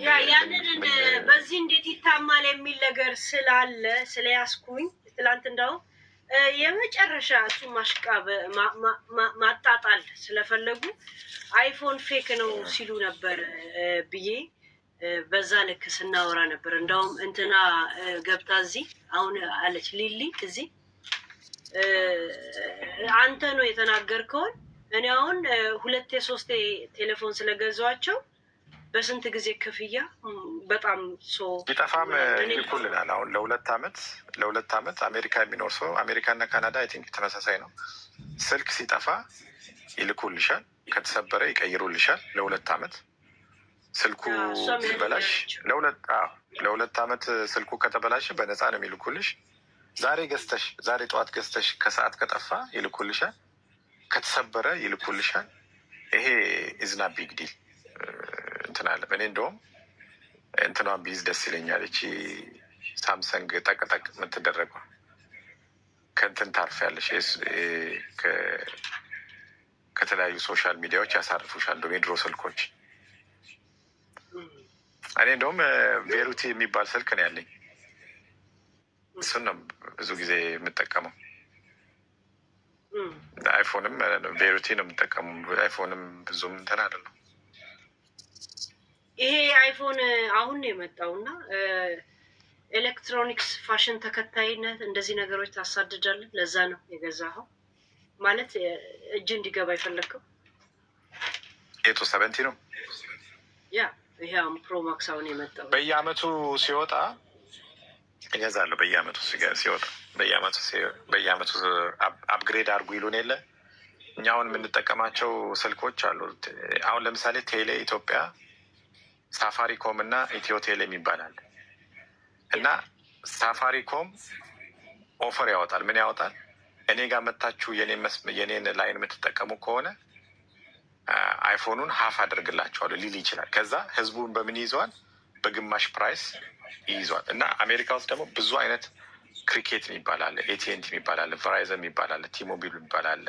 ያ ያንን በዚህ እንዴት ይታማል የሚል ነገር ስላለ ስለያዝኩኝ ትላንት እንደው የመጨረሻ እሱ ማሽቃብ ማጣጣል ስለፈለጉ አይፎን ፌክ ነው ሲሉ ነበር ብዬ በዛ ልክ ስናወራ ነበር። እንደውም እንትና ገብታ እዚህ አሁን አለች ሊሊ እዚህ አንተ ነው የተናገርከውን እኔ አሁን 2-3 ቴሌፎን ስለገዛዋቸው በስንት ጊዜ ክፍያ በጣም ቢጠፋም ይልኩልናል። አሁን ለሁለት አመት አሜሪካ የሚኖር ሰው አሜሪካና ካናዳ አይ ቲንክ ተመሳሳይ ነው። ስልክ ሲጠፋ ይልኩልሻል፣ ከተሰበረ ይቀይሩልሻል። ለ2 አመት ስልኩ ሲበላሽ ለ2 አመት ስልኩ ከተበላሽ በነፃ ነው የሚልኩልሽ። ዛሬ ጠዋት ገዝተሽ ከሰዓት ከጠፋ ይልኩልሻል፣ ከተሰበረ ይልኩልሻል። ይሄ ኢዝና ቢግ ዲል እንትን አለ። እኔ እንደውም እንትኗን ቢዝ ደስ ይለኛል። እቺ ሳምሰንግ ጠቅጠቅ የምትደረገው ከእንትን ታርፊያለሽ። ከተለያዩ ሶሻል ሚዲያዎች ያሳርፉሻል። እንደውም የድሮ ስልኮች እኔ እንደውም ቤሩቲ የሚባል ስልክ ነው ያለኝ። እሱን ነው ብዙ ጊዜ የምጠቀመው። አይፎንም ቤሩቲ ነው የምጠቀመው። አይፎንም ብዙም እንትን አይደለም። ይሄ አይፎን አሁን ነው የመጣው እና ኤሌክትሮኒክስ ፋሽን ተከታይነት እንደዚህ ነገሮች ታሳድዳለን። ለዛ ነው የገዛኸው ማለት እጅ እንዲገባ የፈለግከው። ኤቱ 70 ነው ያ ይሄ ፕሮ ማክስ አሁን የመጣው በየአመቱ ሲወጣ እገዛለሁ። በየአመቱ ሲወጣ በየአመቱ አፕግሬድ አድርጉ ይሉን የለ። እኛ አሁን የምንጠቀማቸው ስልኮች አሉ። አሁን ለምሳሌ ቴሌ ኢትዮጵያ ሳፋሪኮም እና ኢትዮ ቴሌ የሚባላል እና ሳፋሪኮም ኦፈር ያወጣል። ምን ያወጣል? እኔ ጋር መታችሁ የኔን ላይን የምትጠቀሙ ከሆነ አይፎኑን ሀፍ አደርግላቸዋለሁ ሊል ይችላል። ከዛ ህዝቡን በምን ይዘዋል? በግማሽ ፕራይስ ይይዟል። እና አሜሪካ ውስጥ ደግሞ ብዙ አይነት ክሪኬት የሚባል አለ፣ ኤቲኤንቲ የሚባል አለ፣ ቨራይዘን የሚባል አለ፣ ቲሞቢል የሚባል አለ።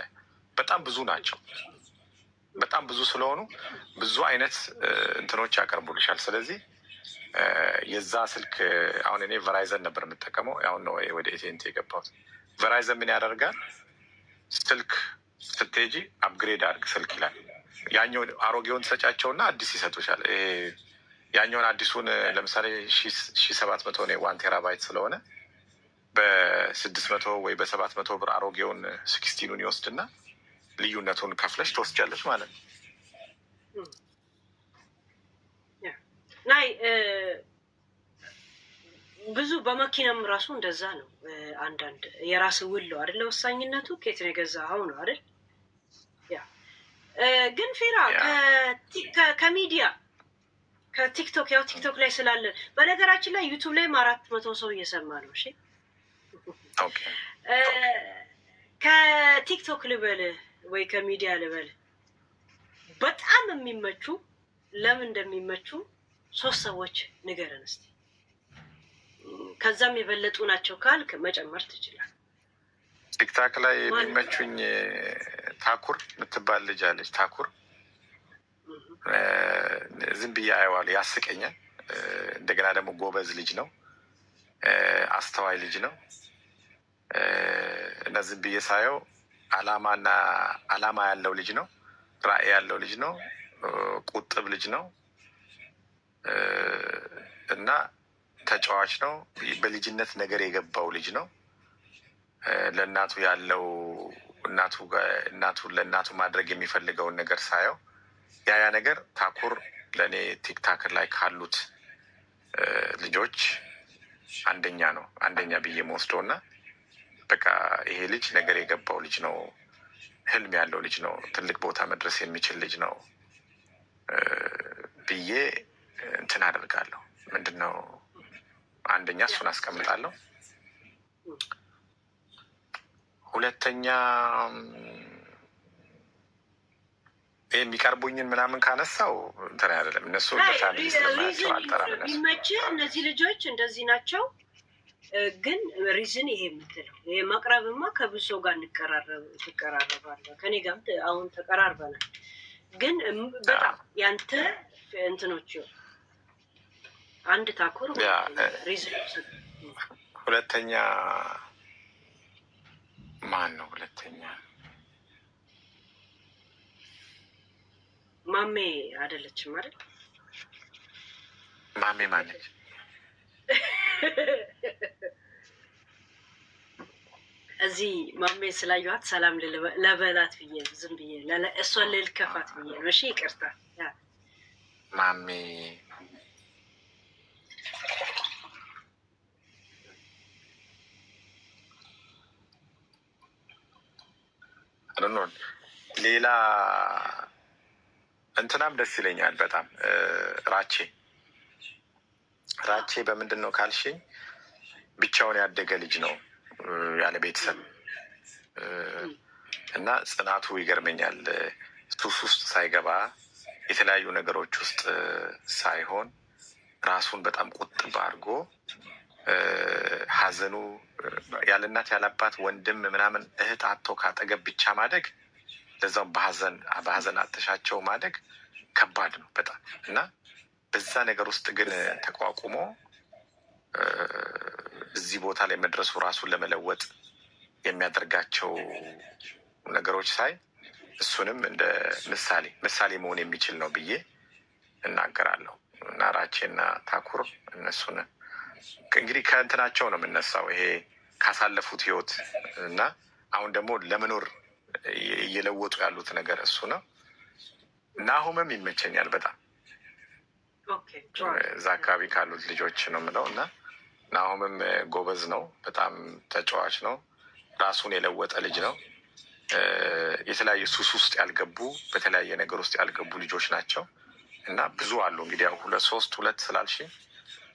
በጣም ብዙ ናቸው። በጣም ብዙ ስለሆኑ ብዙ አይነት እንትኖች ያቀርቡልሻል። ስለዚህ የዛ ስልክ አሁን እኔ ቨራይዘን ነበር የምጠቀመው። አሁን ነው ወደ ኤቲኤንቲ የገባሁት። ቨራይዘን ምን ያደርጋል? ስልክ ስትሄጂ አፕግሬድ አድርግ ስልክ ይላል። ያኛው አሮጌውን ትሰጫቸውና አዲስ ይሰጡሻል። ያኛውን አዲሱን ለምሳሌ 1700 ነው 1 ቴራባይት ስለሆነ በ600 ወይ በ700 ብር አሮጌውን 16ኑን ይወስድና ልዩነቱን ከፍለሽ ትወስጃለሽ ማለት ነው። ናይ ብዙ በመኪናም ራሱ እንደዛ ነው። አንዳንድ የራስ ውለው አይደለ ወሳኝነቱ ከየት ነው የገዛኸው ነው አይደል? ያ ግን ፌራ ከሚዲያ ከቲክቶክ ያው ቲክቶክ ላይ ስላለ በነገራችን ላይ ዩቱብ ላይ 400 ሰው እየሰማ ነው። እሺ ኦኬ። ከቲክቶክ ልበል ወይ ከሚዲያ ልበል በጣም የሚመቹ ለምን እንደሚመቹ 3 ሰዎች ንገረን እስቲ። ከዛም የበለጡ ናቸው ካልክ መጨመር ትችላለህ። ቲክታክ ላይ የሚመቹኝ ታኩር የምትባል ልጅ አለች። ታኩር ዝም ብዬ አየዋለሁ፣ ያስቀኛል። እንደገና ደግሞ ጎበዝ ልጅ ነው፣ አስተዋይ ልጅ ነው። እና ዝም ብዬ ሳየው አላማ ያለው ልጅ ነው፣ ራዕይ ያለው ልጅ ነው፣ ቁጥብ ልጅ ነው እና ተጫዋች ነው። በልጅነት ነገር የገባው ልጅ ነው። ለእናቱ ያለው ለእናቱ ማድረግ የሚፈልገውን ነገር ሳየው ያ ነገር ታኩር ለእኔ ቲክታክ ላይ ካሉት ልጆች አንደኛ ብዬ መወስደው እና በቃ ይሄ ልጅ ነገር የገባው ልጅ ነው፣ ህልም ያለው ልጅ ነው፣ ትልቅ ቦታ መድረስ የሚችል ልጅ ነው ብዬ እንትን አደርጋለሁ። ምንድነው አንደኛ እሱን አስቀምጣለሁ። ሁለተኛ የሚቀርቡኝን ምናምን ካነሳው እንትን አይደለም፣ እነሱ ለፋሚሊ ስለማያቸው አልጠራም። እነዚህ ልጆች እንደዚህ ናቸው። ግን ሪዝን ይሄ የምትለው ይሄ መቅረብማ ከብዙ ሰው ጋር ትቀራረባለህ። ከኔ ጋር አሁን ተቀራርበናል። ግን በጣም ያንተ እንትኖች አንድ ታኩር ሁለተኛ ማን ነው? ሁለተኛ ማሜ አይደለችም አይደል? ማሜ ማነች? እዚህ ማሜ ስላየኋት ሰላም ለበላት ብዬ ዝም ብዬ እሷን ልልከፋት ብዬ ነው። እሺ ይቅርታ ማሜ ሌላ እንትናም ደስ ይለኛል በጣም ራቼ በምንድን ነው ካልሽኝ ብቻውን ያደገ ልጅ ነው ያለ ቤተሰብ እና ጽናቱ ይገርመኛል። ሱስ ውስጥ ሳይገባ የተለያዩ ነገሮች ውስጥ ሳይሆን ራሱን በጣም ቁጥብ አድርጎ ሀዘኑ ያለ እናት ያለ አባት ወንድም ምናምን እህት አቶ ካጠገብ ብቻ ማደግ ለዛም በሀዘን አተሻቸው ማደግ ከባድ ነው በጣም እና በዛ ነገር ውስጥ ግን ተቋቁሞ እዚህ ቦታ ላይ መድረሱ ራሱን ለመለወጥ የሚያደርጋቸው ነገሮች ሳይ እሱንም እንደ ምሳሌ መሆን የሚችል ነው ብዬ እናገራለሁ። እና ራቼና ታኩር እነሱን እንግዲህ ከእንትናቸው ነው የምነሳው ይሄ ካሳለፉት ህይወት እና አሁን ደግሞ ለመኖር እየለወጡ ያሉት ነገር እሱ ነው። ናሁምም ይመቸኛል በጣም እዛ አካባቢ ካሉት ልጆች ነው የምለው እና ናሁምም ጎበዝ ነው፣ በጣም ተጫዋች ነው፣ ራሱን የለወጠ ልጅ ነው። የተለያየ ሱስ ውስጥ ያልገቡ በተለያየ ነገር ውስጥ ያልገቡ ልጆች ናቸው እና ብዙ አሉ። እንግዲህ ያው ሁለት ስላልሽ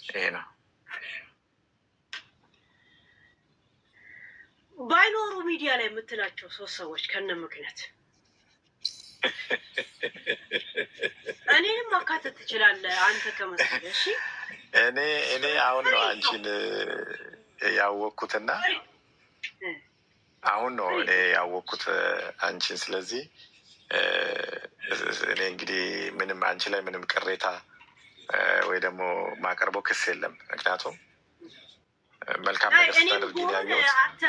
ይሄ ነው። ባይኖሩ ሚዲያ ላይ የምትላቸው 3 ሰዎች ከነ ምክንያት እኔንም ማካተት ትችላለህ አንተ ከመሰለህ። እሺ እኔ አሁን ነው አንቺን ያወቅኩትና አሁን ነው እኔ ያወቅኩት አንቺን። ስለዚህ እኔ እንግዲህ ምንም አንቺ ላይ ምንም ቅሬታ ወይ ደግሞ ማቀርበው ክስ የለም። ምክንያቱም መልካም ነገር ስታደርጊ ያየሁት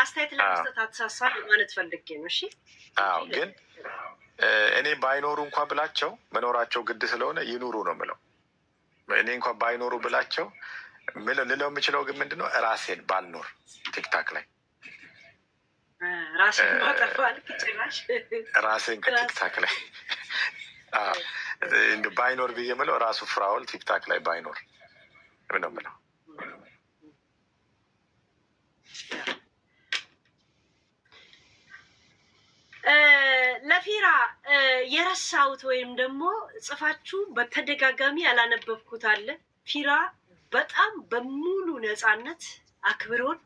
አስተያየት ለመስጠት አትሳሳ ማለት ፈልጌ ነው። እሺ አዎ፣ ግን እኔ ባይኖሩ እንኳ ብላቸው መኖራቸው ግድ ስለሆነ ይኑሩ ነው ምለው። እኔ እንኳ ባይኖሩ ብላቸው ልለው የምችለው ግን ምንድነው ራሴን ባልኖር ቲክታክ ላይ ራሴን ከቲክታክ ላይ ባይኖር ብዬ ምለው ራሱ ፍራውል ቲክታክ ላይ ባይኖር ነው ምለው። ለፊራ የረሳሁት ወይም ደግሞ ጽፋችሁ በተደጋጋሚ ያላነበብኩት አለ። ፊራ በጣም በሙሉ ነፃነት አክብሮን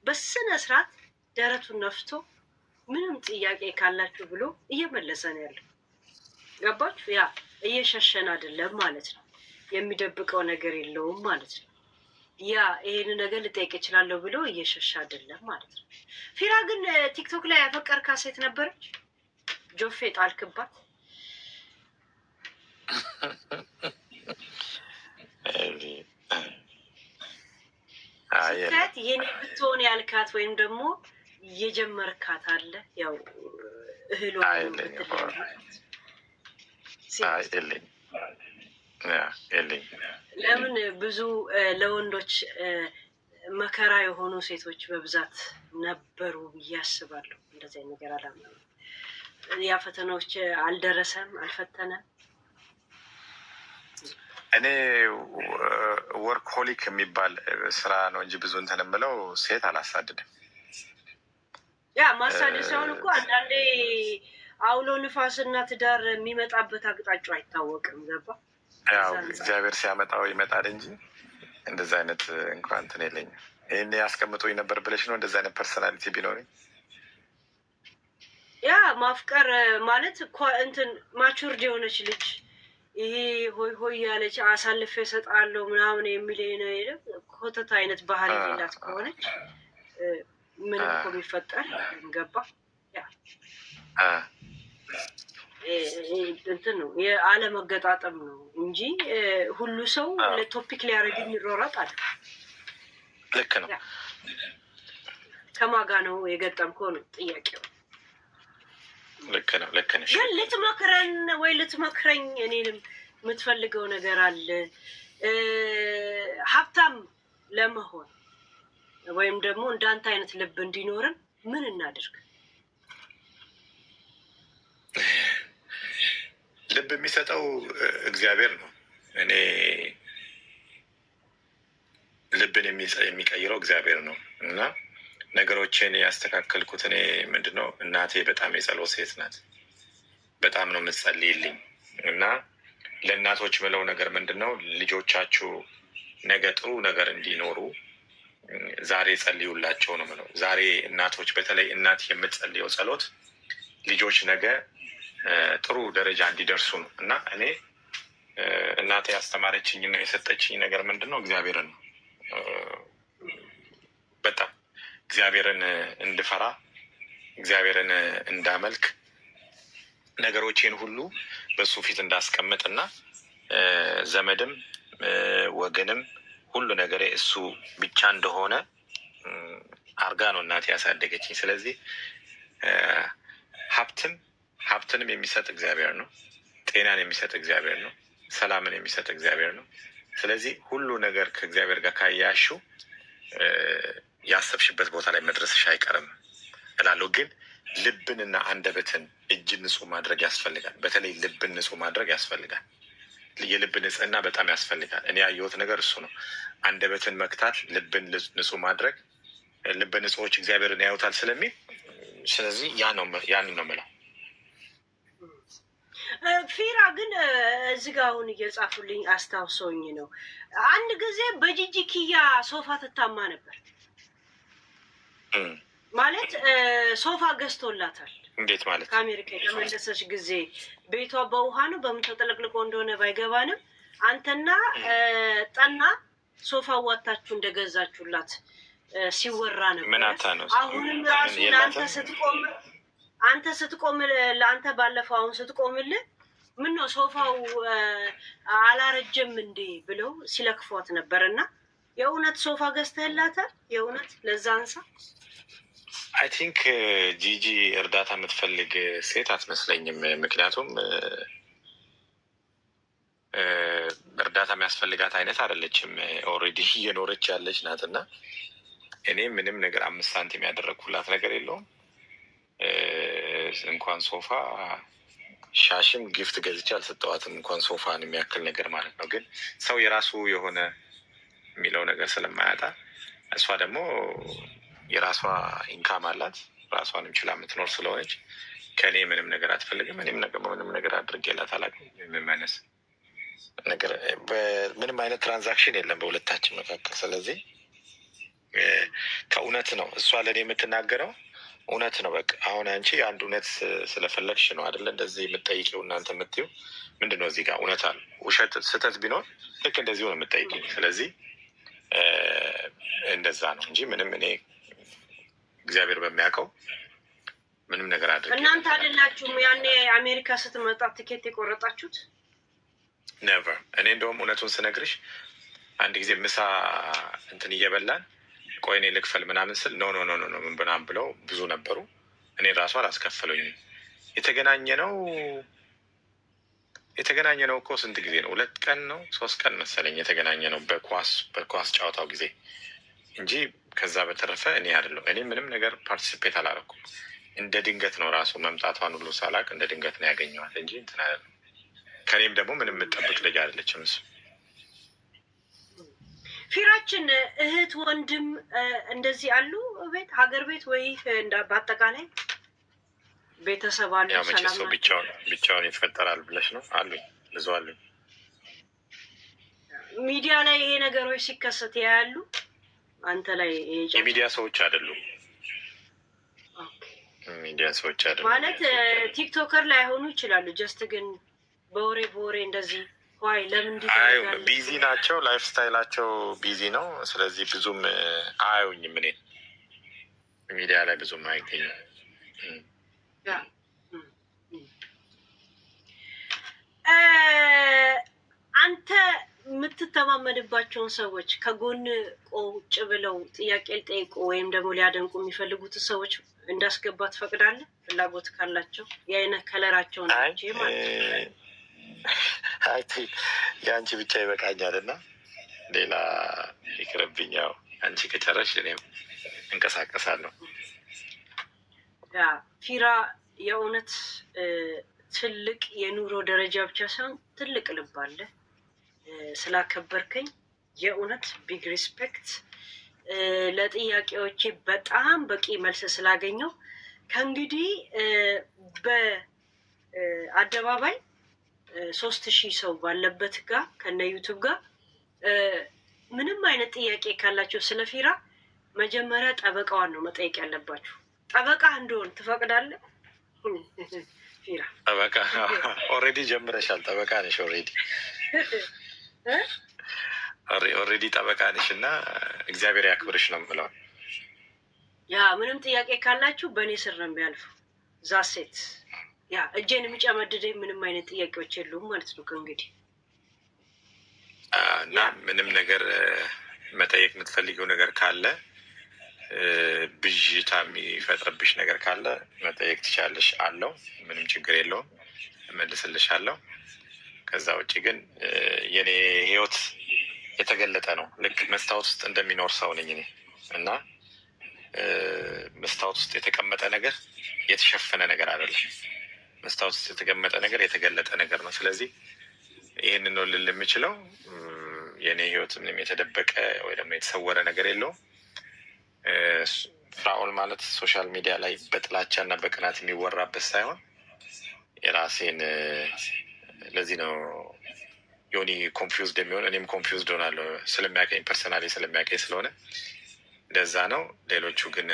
በስነ ስርዓት ደረቱን ነፍቶ ምንም ጥያቄ ካላችሁ ብሎ እየመለሰ ነው ያለው። ገባችሁ? ያ እየሸሸን አይደለም ማለት ነው። የሚደብቀው ነገር የለውም ማለት ነው። ያ ይሄን ነገር ልጠይቅ እችላለሁ ብሎ እየሸሸ አይደለም ማለት ነው። ፊራ ግን ቲክቶክ ላይ ያፈቀርካት ሴት ነበረች፣ ጆፌ ጣልክባት። ስታት የኔ ብትሆን ያልካት ወይም ደግሞ የጀመርካት አለ? ያው እህሉ የለኝ። ለምን ብዙ ለወንዶች መከራ የሆኑ ሴቶች በብዛት ነበሩ ብዬ አስባለሁ። እንደዚህ አይነት ነገር አላምንም። ያ ፈተናዎች አልደረሰም፣ አልፈተነም። እኔ ወርክሆሊክ የሚባል ስራ ነው እንጂ ብዙ እንትን የምለው ሴት አላሳድድም። ያ ማሳደድ ሳይሆን እኮ አንዳንዴ አውሎ ንፋስና ትዳር የሚመጣበት አቅጣጫው አይታወቅም። ገባ? ያው እግዚአብሔር ሲያመጣው ይመጣል እንጂ እንደዛ አይነት እንኳን እንትን የለኝም። ይህን ያስቀምጦኝ ነበር ብለሽ ነው? እንደዛ አይነት ፐርሶናሊቲ ቢኖረኝ ያ ማፍቀር ማለት እንትን ማቹርድ የሆነች ልጅ ይሄ ሆይ ሆይ ያለች አሳልፌ እሰጣለሁ ምናምን የሚል ኮተት አይነት ባህል የሌላት ከሆነች ምን እኮ የሚፈጠር ገባ? ያ እንትን ነው የአለመገጣጠም ነው እንጂ ሁሉ ሰው ለቶፒክ ሊያደርግ የሚሮራጥ አለ። ልክ ነው። ከማጋ ነው የገጠምከው ነው ጥያቄው። ልክ ነው። ልክ ነሽ። ግን ልትመክረን ወይ ልትመክረኝ እኔንም የምትፈልገው ነገር አለ ሀብታም ለመሆን ወይም ደግሞ እንዳንተ አይነት ልብ እንዲኖርን ምን እናድርግ? ልብ የሚሰጠው እግዚአብሔር ነው። እኔ ልብን የሚቀይረው እግዚአብሔር ነው እና ነገሮችን ያስተካከልኩት እኔ ምንድን ነው፣ እናቴ በጣም የጸሎት ሴት ናት። በጣም ነው የምትጸልይልኝ እና ለእናቶች ምለው ነገር ምንድን ነው፣ ልጆቻችሁ ነገ ጥሩ ነገር እንዲኖሩ ዛሬ ጸልዩላቸው ነው ምለው። ዛሬ እናቶች፣ በተለይ እናት የምትጸልየው ጸሎት ልጆች ነገ ጥሩ ደረጃ እንዲደርሱ ነው እና እኔ እናቴ ያስተማረችኝ እና የሰጠችኝ ነገር ምንድን ነው፣ እግዚአብሔርን ነው። በጣም እግዚአብሔርን እንድፈራ፣ እግዚአብሔርን እንዳመልክ፣ ነገሮቼን ሁሉ በሱ ፊት እንዳስቀምጥ እና ዘመድም ወገንም ሁሉ ነገር እሱ ብቻ እንደሆነ አርጋ ነው እናቴ ያሳደገችኝ። ስለዚህ ሀብትንም የሚሰጥ እግዚአብሔር ነው። ጤናን የሚሰጥ እግዚአብሔር ነው። ሰላምን የሚሰጥ እግዚአብሔር ነው። ስለዚህ ሁሉ ነገር ከእግዚአብሔር ጋር ካያያሽው ያሰብሽበት ቦታ ላይ መድረስሽ አይቀርም እላለሁ። ግን ልብንና አንደበትን እጅን ንጹህ ማድረግ ያስፈልጋል። በተለይ ልብን ንጹህ ማድረግ ያስፈልጋል። የልብ ንጽህና በጣም ያስፈልጋል። እኔ ያየሁት ነገር እሱ ነው። አንደበትን መክታት፣ ልብን ንጹህ ማድረግ። ልበ ንጹሖች እግዚአብሔርን ያዩታል ስለሚል፣ ስለዚህ ያንን ነው የምለው። ፊራ ግን እዚህ ጋር አሁን እየጻፉልኝ አስታውሰውኝ ነው። አንድ ጊዜ በጂጂ ኪያ ሶፋ ትታማ ነበር ማለት ሶፋ ገዝቶላታል። እንዴት ማለት? ከአሜሪካ የተመለሰች ጊዜ ቤቷ በውሃ ነው በምን ተጠለቅልቆ እንደሆነ ባይገባንም አንተና ጠና ሶፋ ዋታችሁ እንደገዛችሁላት ሲወራ ነበር። አሁንም ራሱ አንተ ስትቆም ለአንተ ባለፈው አሁን ስትቆምልህ ምን ነው ሶፋው አላረጀም እንዴ ብለው ሲለክፏት ነበር። እና የእውነት ሶፋ ገዝተህላታል? የእውነት ለዛ አንሳ አይ ቲንክ ጂጂ እርዳታ የምትፈልግ ሴት አትመስለኝም። ምክንያቱም እርዳታ የሚያስፈልጋት አይነት አይደለችም። ኦልሬዲ እየኖረች ያለች ናት እና እኔ ምንም ነገር 5 ሳንቲም ያደረግኩላት ነገር የለውም። እንኳን ሶፋ ሻሽም ጊፍት ገዝቼ አልሰጠዋትም፣ እንኳን ሶፋን የሚያክል ነገር ማለት ነው። ግን ሰው የራሱ የሆነ የሚለው ነገር ስለማያጣ እሷ ደግሞ የራሷ ኢንካም አላት፣ ራሷንም ችላ የምትኖር ስለሆነች ከእኔ ምንም ነገር አትፈልግም። እኔም ምንም ነገር አድርጌላት አላውቅም። የምመለስ ነገር ምንም አይነት ትራንዛክሽን የለም በሁለታችን መካከል። ስለዚህ ከእውነት ነው እሷ ለእኔ የምትናገረው እውነት ነው። በቃ አሁን አንቺ አንድ እውነት ስለፈለግሽ ነው አይደለ እንደዚህ የምትጠይቂው። እናንተ የምትይው ምንድን ነው እዚህ ጋር እውነት አለ። ውሸት ስህተት ቢኖር ልክ እንደዚሁ ነው የምትጠይቂው። ስለዚህ እንደዛ ነው እንጂ ምንም እኔ እግዚአብሔር በሚያውቀው ምንም ነገር አድርጌ። እናንተ አይደላችሁም ያኔ አሜሪካ ስትመጣ ትኬት የቆረጣችሁት? ኔቨር። እኔ እንደውም እውነቱን ስነግርሽ አንድ ጊዜ ምሳ እንትን እየበላን ቆይ እኔ ልክፈል ምናምን ስል ኖ ምናምን ብለው ብዙ ነበሩ። እኔ ራሱ አላስከፈሉኝም። የተገናኘ ነው እኮ ስንት ጊዜ ነው? 2 ቀን ነው 3 ቀን መሰለኝ የተገናኘ ነው በኳስ ጨዋታው ጊዜ እንጂ ከዛ በተረፈ እኔ አይደለሁ። እኔ ምንም ነገር ፓርቲሲፔት አላደረኩም። እንደ ድንገት ነው ራሱ መምጣቷን ሁሉ ሳላቅ እንደ ድንገት ነው ያገኘኋት እንጂ እንትን አይደለም። ከኔም ደግሞ ምንም የምጠብቅ ልጅ አይደለችም። እሱ ፊራችን እህት ወንድም እንደዚህ አሉ ቤት ሀገር ቤት ወይ በአጠቃላይ ቤተሰብ አሉ? ያው መቼ ሰው ብቻውን ይፈጠራል ብለሽ ነው? አሉኝ፣ ብዙ አሉኝ። ሚዲያ ላይ ይሄ ነገሮች ሲከሰት ያያሉ። አንተ ላይ የሚዲያ ሰዎች አይደሉም። ሚዲያ ሰዎች አይደሉም ማለት ቲክቶከር ላይ ሆኑ ይችላሉ። ጀስት ግን በወሬ እንደዚህ ዋይ ለምን ቢዚ ናቸው። ላይፍ ስታይላቸው ቢዚ ነው። ስለዚህ ብዙም አያዩኝም። እኔ ሚዲያ ላይ ብዙም አይገኝም። አንተ የምትተማመንባቸውን ሰዎች ከጎን ቁጭ ብለው ጥያቄ ሊጠይቁ ወይም ደግሞ ሊያደንቁ የሚፈልጉትን ሰዎች እንዳስገባ ትፈቅዳለህ? ፍላጎት ካላቸው የአይነት ከለራቸው ናቸው ማለት ነው። የአንቺ ብቻ ይበቃኛል እና ሌላ ይቅርብኛው። አንቺ ከጨረሽ እኔም እንቀሳቀሳለሁ። ያ ፊራ የእውነት ትልቅ የኑሮ ደረጃ ብቻ ሳይሆን ትልቅ ልብ አለ። ስላከበርከኝ የእውነት ቢግ ሪስፔክት። ለጥያቄዎቼ በጣም በቂ መልስ ስላገኘው ከእንግዲህ በአደባባይ 3000 ሰው ባለበት ጋር ከነ ዩቱብ ጋር ምንም አይነት ጥያቄ ካላቸው ስለ ፊራ መጀመሪያ ጠበቃዋን ነው መጠየቅ ያለባችሁ። ጠበቃ እንደሆን ትፈቅዳለህ? ፊራ ጠበቃ ኦልሬዲ ጀምረሻል። ጠበቃ ነሽ ኦልሬዲ ጠበቃ ነሽ እና እግዚአብሔር ያክብርሽ ነው የምለው። ያ ምንም ጥያቄ ካላችሁ በእኔ ስር ነው የሚያልፉ። ዛሴት ያ እጄን የሚጨመድደኝ ምንም አይነት ጥያቄዎች የሉም ማለት ነው ከእንግዲህ እና ምንም ነገር መጠየቅ የምትፈልገው ነገር ካለ ብዥታ የሚፈጥርብሽ ነገር ካለ መጠየቅ ትችላለሽ አለው። ምንም ችግር የለውም፣ እመልስልሻለሁ። ከዛ ውጭ ግን የኔ ህይወት የተገለጠ ነው። ልክ መስታወት ውስጥ እንደሚኖር ሰው ነኝ እኔ እና መስታወት ውስጥ የተቀመጠ ነገር የተሸፈነ ነገር አይደለም። መስታወት ውስጥ የተቀመጠ ነገር የተገለጠ ነገር ነው። ስለዚህ ይህንን ነው ልል የምችለው። የእኔ ህይወት ምንም የተደበቀ ወይ ደግሞ የተሰወረ ነገር የለውም። ፍራኦል ማለት ሶሻል ሚዲያ ላይ በጥላቻ እና በቅናት የሚወራበት ሳይሆን የራሴን ለዚህ ነው ዮኒ ኮንፊውዝድ የሚሆን እኔም ኮንፊውዝድ ሆናለሁ ስለሚያቀኝ ፐርሰናሊ ስለሚያቀኝ ስለሆነ እንደዛ ነው። ሌሎቹ ግን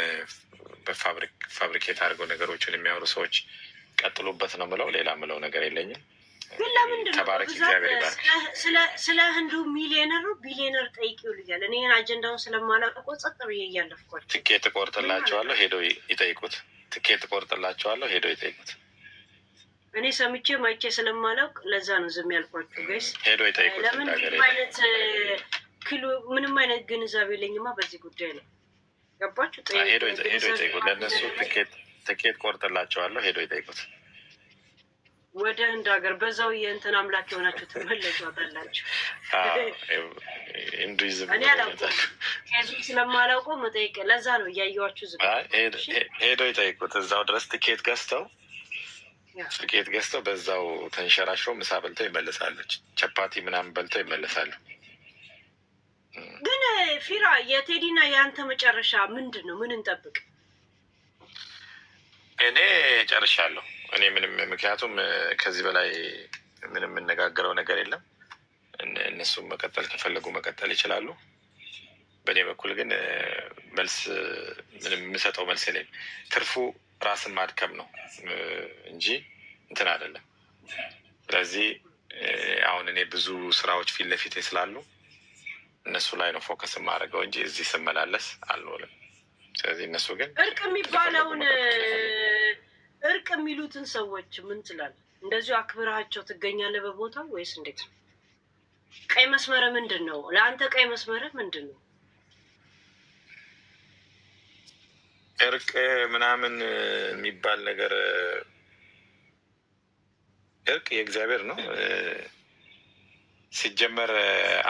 በፋብሪኬት አድርገው ነገሮችን የሚያወሩ ሰዎች ቀጥሉበት ነው ምለው። ሌላ ምለው ነገር የለኝም። ግን ለምንድን ነው ተባረክ፣ እግዚአብሔር ይባርክ። ስለ ህንዱ ሚሊዮነሩ ቢሊዮነር ጠይቂው ልያል። እኔ አጀንዳውን ስለማላውቀው ጸጥ ብዬ እያለፍኳቸው። ትኬት እቆርጥላቸዋለሁ፣ ሄደው ይጠይቁት። ትኬት እቆርጥላቸዋለሁ፣ ሄደው ይጠይቁት። እኔ ሰምቼ ማይቼ ስለማላውቅ ለዛ ነው ዝም ያልኳቸው። ጋይስ ሄደው ይጠይቁት። ለምን ምንም አይነት ግንዛቤ የለኝማ በዚህ ጉዳይ ላይ ገባችሁ? ሄደው ይጠይቁት። ለእነሱ ትኬት ቆርጥላቸዋለሁ፣ ሄደው ይጠይቁት። ወደ ህንድ ሀገር በዛው የእንትን አምላክ የሆናችሁ ትመለሷታላችሁ። ሂንዱይዝም ዙ ስለማላውቀው መጠየቅ ለዛ ነው እያየኋችሁ ዝ ሄደው ይጠይቁት። እዛው ድረስ ትኬት ገዝተው በዛው ተንሸራሽረው ምሳ በልተው ይመለሳሉ። ቸፓቲ ምናምን በልተው ይመለሳሉ። ግን ፊራ የቴዲና የአንተ መጨረሻ ምንድን ነው? ምን እንጠብቅ? እኔ ጨርሻለሁ። እኔ ምንም ምክንያቱም ከዚህ በላይ ምንም የምነጋገረው ነገር የለም። እነሱም መቀጠል ከፈለጉ መቀጠል ይችላሉ። በእኔ በኩል ግን መልስ ምንም የምሰጠው መልስ የለኝም። ትርፉ ራስን ማድከም ነው እንጂ እንትን አይደለም። ስለዚህ አሁን እኔ ብዙ ስራዎች ፊት ለፊቴ ስላሉ እነሱ ላይ ነው ፎከስ የማደርገው እንጂ እዚህ ስመላለስ አልኖርም። ስለዚህ እነሱ ግን እርቅ የሚባለውን እርቅ የሚሉትን ሰዎች ምን ትላለህ? እንደዚሁ አክብራቸው ትገኛለህ በቦታው ወይስ እንዴት ነው? ቀይ መስመር ምንድን ነው ለአንተ? ቀይ መስመር ምንድን ነው? እርቅ ምናምን የሚባል ነገር እርቅ የእግዚአብሔር ነው። ሲጀመር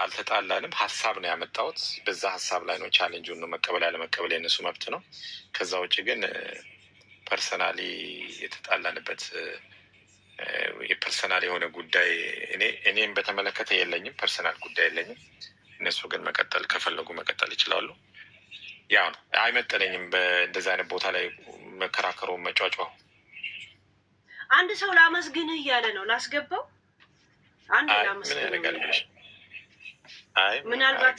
አልተጣላንም። ሀሳብ ነው ያመጣሁት። በዛ ሀሳብ ላይ ነው ቻሌንጁን ነው መቀበል ያለመቀበል የእነሱ መብት ነው። ከዛ ውጭ ግን ፐርሰናሊ የተጣላንበት የፐርሰናል የሆነ ጉዳይ እኔም በተመለከተ የለኝም። ፐርሰናል ጉዳይ የለኝም። እነሱ ግን መቀጠል ከፈለጉ መቀጠል ይችላሉ። ያው ነው አይመጠነኝም። በእንደዚህ አይነት ቦታ ላይ መከራከሩ መጫጫው። አንድ ሰው ላመስግንህ እያለ ነው ላስገባው። አንድ ላመስግንህ ምናልባት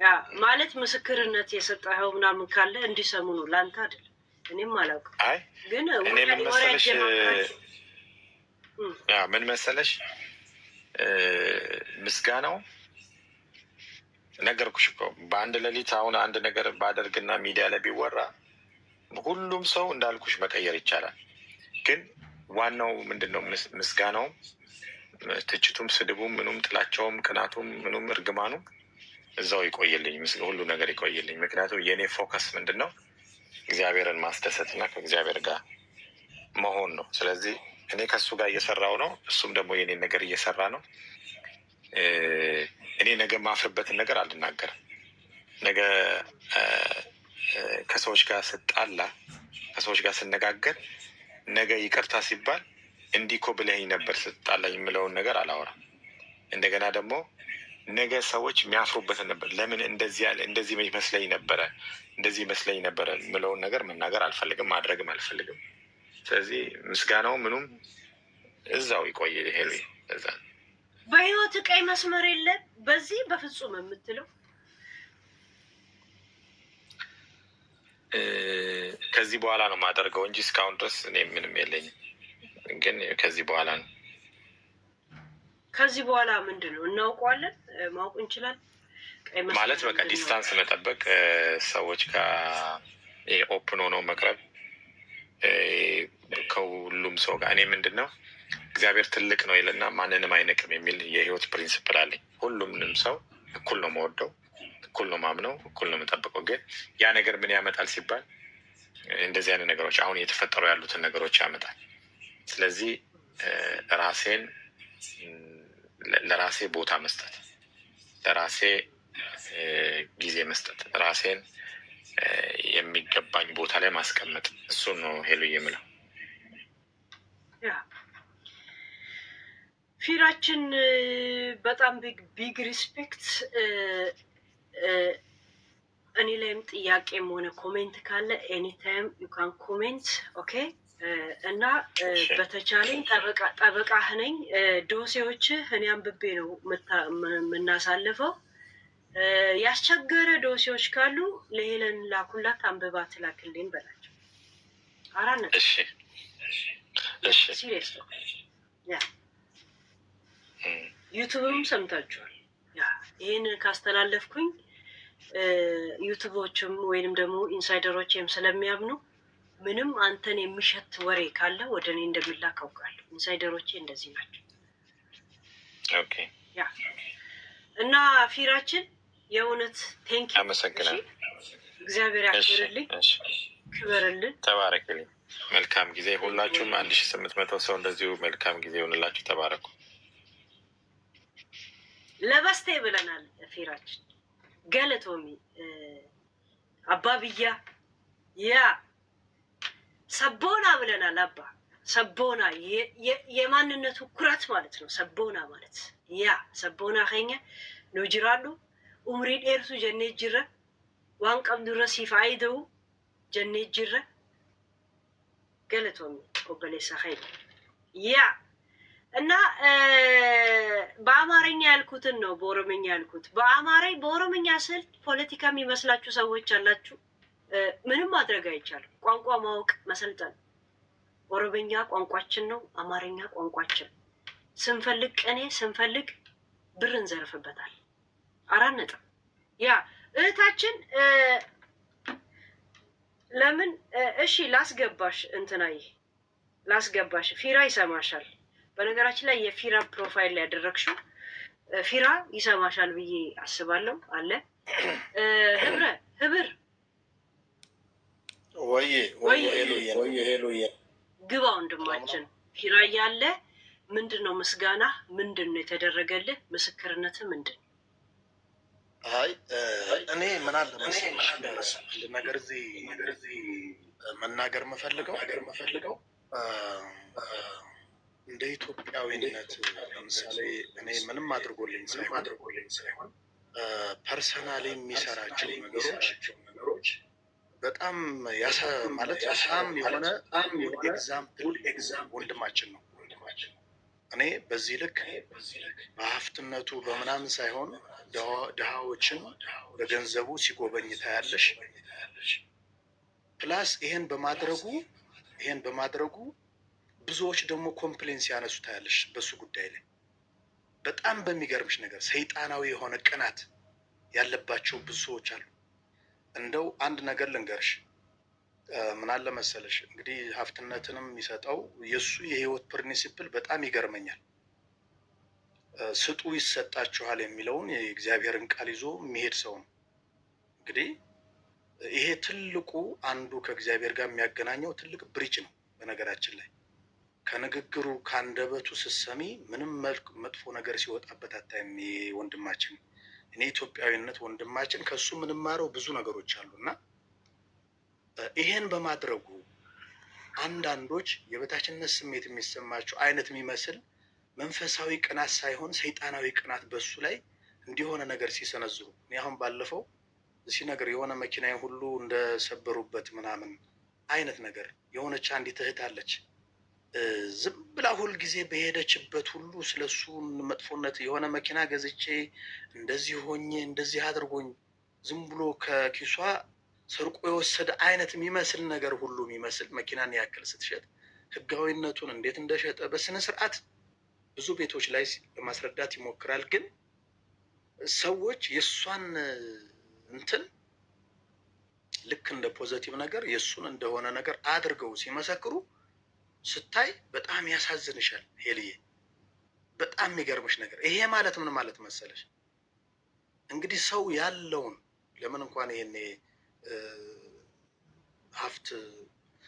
ያ ማለት ምስክርነት የሰጠኸው ምናምን ካለ እንዲሰሙ ነው። ለአንተ አይደለም። እኔም አላውቅም። ግን ምን መሰለሽ ምስጋናው ነገርኩሽ እኮ በአንድ ሌሊት አሁን አንድ ነገር ባደርግና ሚዲያ ላይ ቢወራ ሁሉም ሰው እንዳልኩሽ መቀየር ይቻላል። ግን ዋናው ምንድን ነው? ምስጋናውም፣ ትችቱም፣ ስድቡም፣ ምኑም፣ ጥላቸውም፣ ቅናቱም፣ ምኑም፣ እርግማኑም እዛው ይቆይልኝ፣ ሁሉ ነገር ይቆይልኝ። ምክንያቱም የእኔ ፎከስ ምንድን ነው? እግዚአብሔርን ማስደሰት እና ከእግዚአብሔር ጋር መሆን ነው። ስለዚህ እኔ ከእሱ ጋር እየሰራው ነው፣ እሱም ደግሞ የኔን ነገር እየሰራ ነው። እኔ ነገ ማፍርበትን ነገር አልናገርም። ነገ ከሰዎች ጋር ስጣላ፣ ከሰዎች ጋር ስነጋገር ነገ ይቅርታ ሲባል እንዲህ እኮ ብለኸኝ ነበር ስትጣላኝ የምለውን ነገር አላወራም። እንደገና ደግሞ ነገ ሰዎች የሚያፍሩበትን ነበር፣ ለምን እንደዚህ ያለ እንደዚህ ይመስለኝ ነበረ፣ እንደዚህ ይመስለኝ ነበረ የምለውን ነገር መናገር አልፈልግም፣ ማድረግም አልፈልግም። ስለዚህ ምስጋናው ምኑም እዛው ይቆይ። ሄሉ እዛ በህይወት ቀይ መስመር የለም በዚህ በፍጹም የምትለው ከዚህ በኋላ ነው የማደርገው እንጂ እስካሁን ድረስ እኔ ምንም የለኝም። ግን ከዚህ በኋላ ነው። ከዚህ በኋላ ምንድን ነው እናውቀዋለን፣ ማወቅ እንችላለን። ማለት በቃ ዲስታንስ መጠበቅ፣ ሰዎች ጋር ኦፕን ሆኖ መቅረብ ከሁሉም ሰው ጋር። እኔ ምንድን ነው እግዚአብሔር ትልቅ ነው ይልና ማንንም አይንቅም የሚል የህይወት ፕሪንስፕል አለኝ። ሁሉምንም ሰው እኩል ነው መወደው፣ እኩል ነው ማምነው፣ እኩል ነው የምጠብቀው። ግን ያ ነገር ምን ያመጣል ሲባል እንደዚህ አይነት ነገሮች አሁን እየተፈጠሩ ያሉትን ነገሮች ያመጣል። ስለዚህ ራሴን ለራሴ ቦታ መስጠት፣ ለራሴ ጊዜ መስጠት፣ ራሴን የሚገባኝ ቦታ ላይ ማስቀመጥ፣ እሱን ነው ሄሉ የምለው። ፊራችን በጣም ቢግ ሪስፔክት። እኔ ላይም ጥያቄም ሆነ ኮሜንት ካለ ኤኒታይም ዩ ካን ኮሜንት ኦኬ። እና በተቻለኝ ጠበቃህ ነኝ። ዶሴዎችህ እኔ አንብቤ ነው የምናሳልፈው። ያስቸገረ ዶሴዎች ካሉ ለሄለን ላኩላት፣ አንብባ ትላክልኝ በላቸው። አራነት ሲሪየስ ነው። ዩቱብም ሰምታችኋል። ይህንን ካስተላለፍኩኝ ዩቱቦችም ወይንም ደግሞ ኢንሳይደሮችም ስለሚያምኑ ምንም አንተን የሚሸት ወሬ ካለ ወደ እኔ እንደሚላክ አውቃለሁ። ኢንሳይደሮቼ እንደዚህ ናቸው። ኦኬ ያ እና ፊራችን የእውነት ቴንኪ አመሰግናለሁ። እግዚአብሔር ያክብርልኝ፣ ክበርልን፣ ተባረክልኝ። መልካም ጊዜ ሁላችሁም። 1800 ሰው እንደዚሁ መልካም ጊዜ ይሆንላችሁ። ተባረኩ። ለበስቴ ብለናል። ፊራችን ገለቶሚ አባብያ ያ ሰቦና ብለናል። አባ ሰቦና የማንነቱ ኩራት ማለት ነው። ሰቦና ማለት ያ ሰቦና ከኛ ነው ጅራሉ ኡምሪ ዴርሱ ጀኔ ጅረ ዋን ቀብዱረ ሲፋይደው ጀኔ ጅረ ገለቶሚ ኦበሌሳ ኸይ ያ እና በአማርኛ ያልኩትን ነው በኦሮምኛ ያልኩት። በኦሮምኛ ስል ፖለቲካ የሚመስላችሁ ሰዎች አላችሁ። ምንም ማድረግ አይቻልም። ቋንቋ ማወቅ መሰልጠን። ኦሮምኛ ቋንቋችን ነው፣ አማርኛ ቋንቋችን። ስንፈልግ ቅኔ ስንፈልግ ብር እንዘርፍበታል። 4 ነጥብ። ያ እህታችን ለምን እሺ ላስገባሽ፣ እንትናይ ላስገባሽ። ፊራ ይሰማሻል። በነገራችን ላይ የፊራ ፕሮፋይል ያደረግሽው ፊራ ይሰማሻል ብዬ አስባለሁ። አለ ህብር ወይ ግባ ወንድማችን። ፊራ እያለ ምንድን ነው ምስጋና? ምንድን ነው የተደረገልህ? ምስክርነት ምንድን ነው? አይ እኔ ምን አለ መሰለሽ አንድ ነገር እዚህ መናገር መፈልገው እንደ ኢትዮጵያዊነት ለምሳሌ እኔ ምንም አድርጎልኝ ሳይሆን ፐርሰናሊ የሚሰራቸው ነገሮች በጣም ማለት በጣም የሆነ ኤግዛምፕል ወንድማችን ነው። እኔ በዚህ ልክ በሀፍትነቱ በምናምን ሳይሆን ድሃዎችን በገንዘቡ ሲጎበኝ ታያለሽ። ፕላስ ይሄን በማድረጉ ብዙዎች ደግሞ ኮምፕሌንስ ያነሱ ታያለሽ በሱ ጉዳይ ላይ። በጣም በሚገርምሽ ነገር ሰይጣናዊ የሆነ ቅናት ያለባቸው ብዙ ሰዎች አሉ። እንደው አንድ ነገር ልንገርሽ፣ ምን አለ መሰለሽ እንግዲህ ሀብትነትንም የሚሰጠው የእሱ የህይወት ፕሪንሲፕል በጣም ይገርመኛል። ስጡ ይሰጣችኋል የሚለውን የእግዚአብሔርን ቃል ይዞ የሚሄድ ሰው ነው። እንግዲህ ይሄ ትልቁ አንዱ ከእግዚአብሔር ጋር የሚያገናኘው ትልቅ ብሪጅ ነው። በነገራችን ላይ ከንግግሩ ከአንደበቱ ስትሰሚ ምንም መጥፎ ነገር ሲወጣበት አታይም። ወንድማችን እኔ ኢትዮጵያዊነት ወንድማችን ከሱ የምንማረው ብዙ ነገሮች አሉ እና ይሄን በማድረጉ አንዳንዶች የበታችነት ስሜት የሚሰማቸው አይነት የሚመስል መንፈሳዊ ቅናት ሳይሆን ሰይጣናዊ ቅናት በሱ ላይ እንዲሆነ ነገር ሲሰነዝሩ እኔ አሁን ባለፈው ሲነገር የሆነ መኪናዬን ሁሉ እንደሰበሩበት ምናምን አይነት ነገር የሆነች አንዲት እህት አለች። ዝም ብላ ሁል ጊዜ በሄደችበት ሁሉ ስለሱ መጥፎነት የሆነ መኪና ገዝቼ እንደዚህ ሆኜ እንደዚህ አድርጎኝ ዝም ብሎ ከኪሷ ሰርቆ የወሰደ አይነት የሚመስል ነገር ሁሉ የሚመስል መኪናን ያክል ስትሸጥ ህጋዊነቱን እንዴት እንደሸጠ በስነ ስርዓት ብዙ ቤቶች ላይ ለማስረዳት ይሞክራል። ግን ሰዎች የእሷን እንትን ልክ እንደ ፖዘቲቭ ነገር የእሱን እንደሆነ ነገር አድርገው ሲመሰክሩ ስታይ በጣም ያሳዝንሻል። ሄልዬ በጣም የሚገርምሽ ነገር ይሄ ማለት ምን ማለት መሰለሽ? እንግዲህ ሰው ያለውን ለምን እንኳን ይሄኔ ሀብት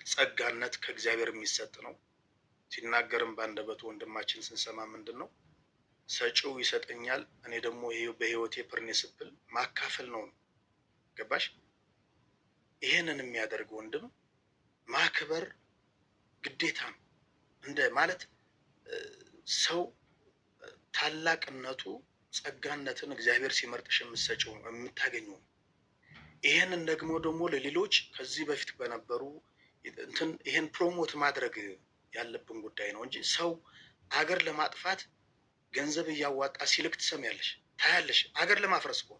ጸጋነት ከእግዚአብሔር የሚሰጥ ነው። ሲናገርም በአንደበቱ ወንድማችን ስንሰማ ምንድን ነው ሰጪው ይሰጠኛል፣ እኔ ደግሞ በህይወቴ ፕሪንሲፕል ማካፈል ነው። ገባሽ? ይሄንን የሚያደርግ ወንድም ማክበር ግዴታ ነው። እንደ ማለት ሰው ታላቅነቱ ጸጋነትን እግዚአብሔር ሲመርጥሽ የምትሰጪው የምታገኘው። ይሄንን ደግሞ ለሌሎች ከዚህ በፊት በነበሩ እንትን ይሄን ፕሮሞት ማድረግ ያለብን ጉዳይ ነው እንጂ ሰው አገር ለማጥፋት ገንዘብ እያዋጣ ሲልክ ትሰሚያለሽ፣ ታያለሽ። አገር ለማፍረስ እኮ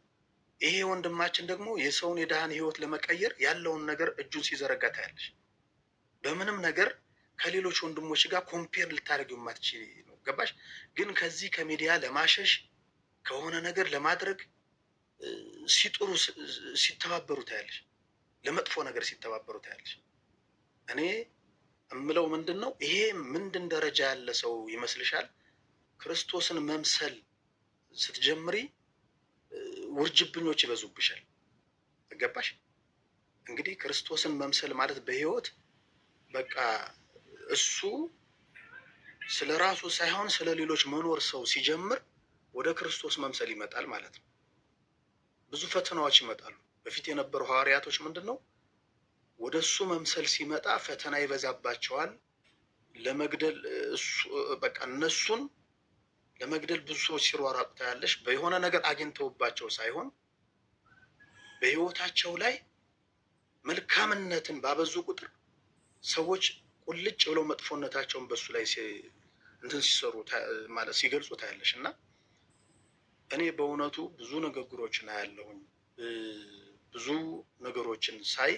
ይሄ ወንድማችን ደግሞ የሰውን የድሃን ህይወት ለመቀየር ያለውን ነገር እጁን ሲዘረጋ ታያለሽ። በምንም ነገር ከሌሎች ወንድሞች ጋር ኮምፔር ልታደርጊው የማትችል ነው። ገባሽ? ግን ከዚህ ከሚዲያ ለማሸሽ ከሆነ ነገር ለማድረግ ሲጥሩ ሲተባበሩ ታያለሽ። ለመጥፎ ነገር ሲተባበሩ ታያለሽ። እኔ እምለው ምንድን ነው ይሄ ምንድን ደረጃ ያለ ሰው ይመስልሻል? ክርስቶስን መምሰል ስትጀምሪ ውርጅብኞች ይበዙብሻል። ገባሽ? እንግዲህ ክርስቶስን መምሰል ማለት በህይወት በቃ እሱ ስለ ራሱ ሳይሆን ስለ ሌሎች መኖር ሰው ሲጀምር ወደ ክርስቶስ መምሰል ይመጣል ማለት ነው። ብዙ ፈተናዎች ይመጣሉ። በፊት የነበሩ ሐዋርያቶች ምንድን ነው ወደ እሱ መምሰል ሲመጣ ፈተና ይበዛባቸዋል። ለመግደል በቃ እነሱን ለመግደል ብዙ ሰዎች ሲሯሯጡ ታያለሽ። በየሆነ ነገር አግኝተውባቸው ሳይሆን በህይወታቸው ላይ መልካምነትን ባበዙ ቁጥር ሰዎች ቁልጭ ብለው መጥፎነታቸውን በሱ ላይ እንትን ሲሰሩ ማለት ሲገልጹ ታያለሽ። እና እኔ በእውነቱ ብዙ ንግግሮችን አያለሁኝ። ብዙ ነገሮችን ሳይ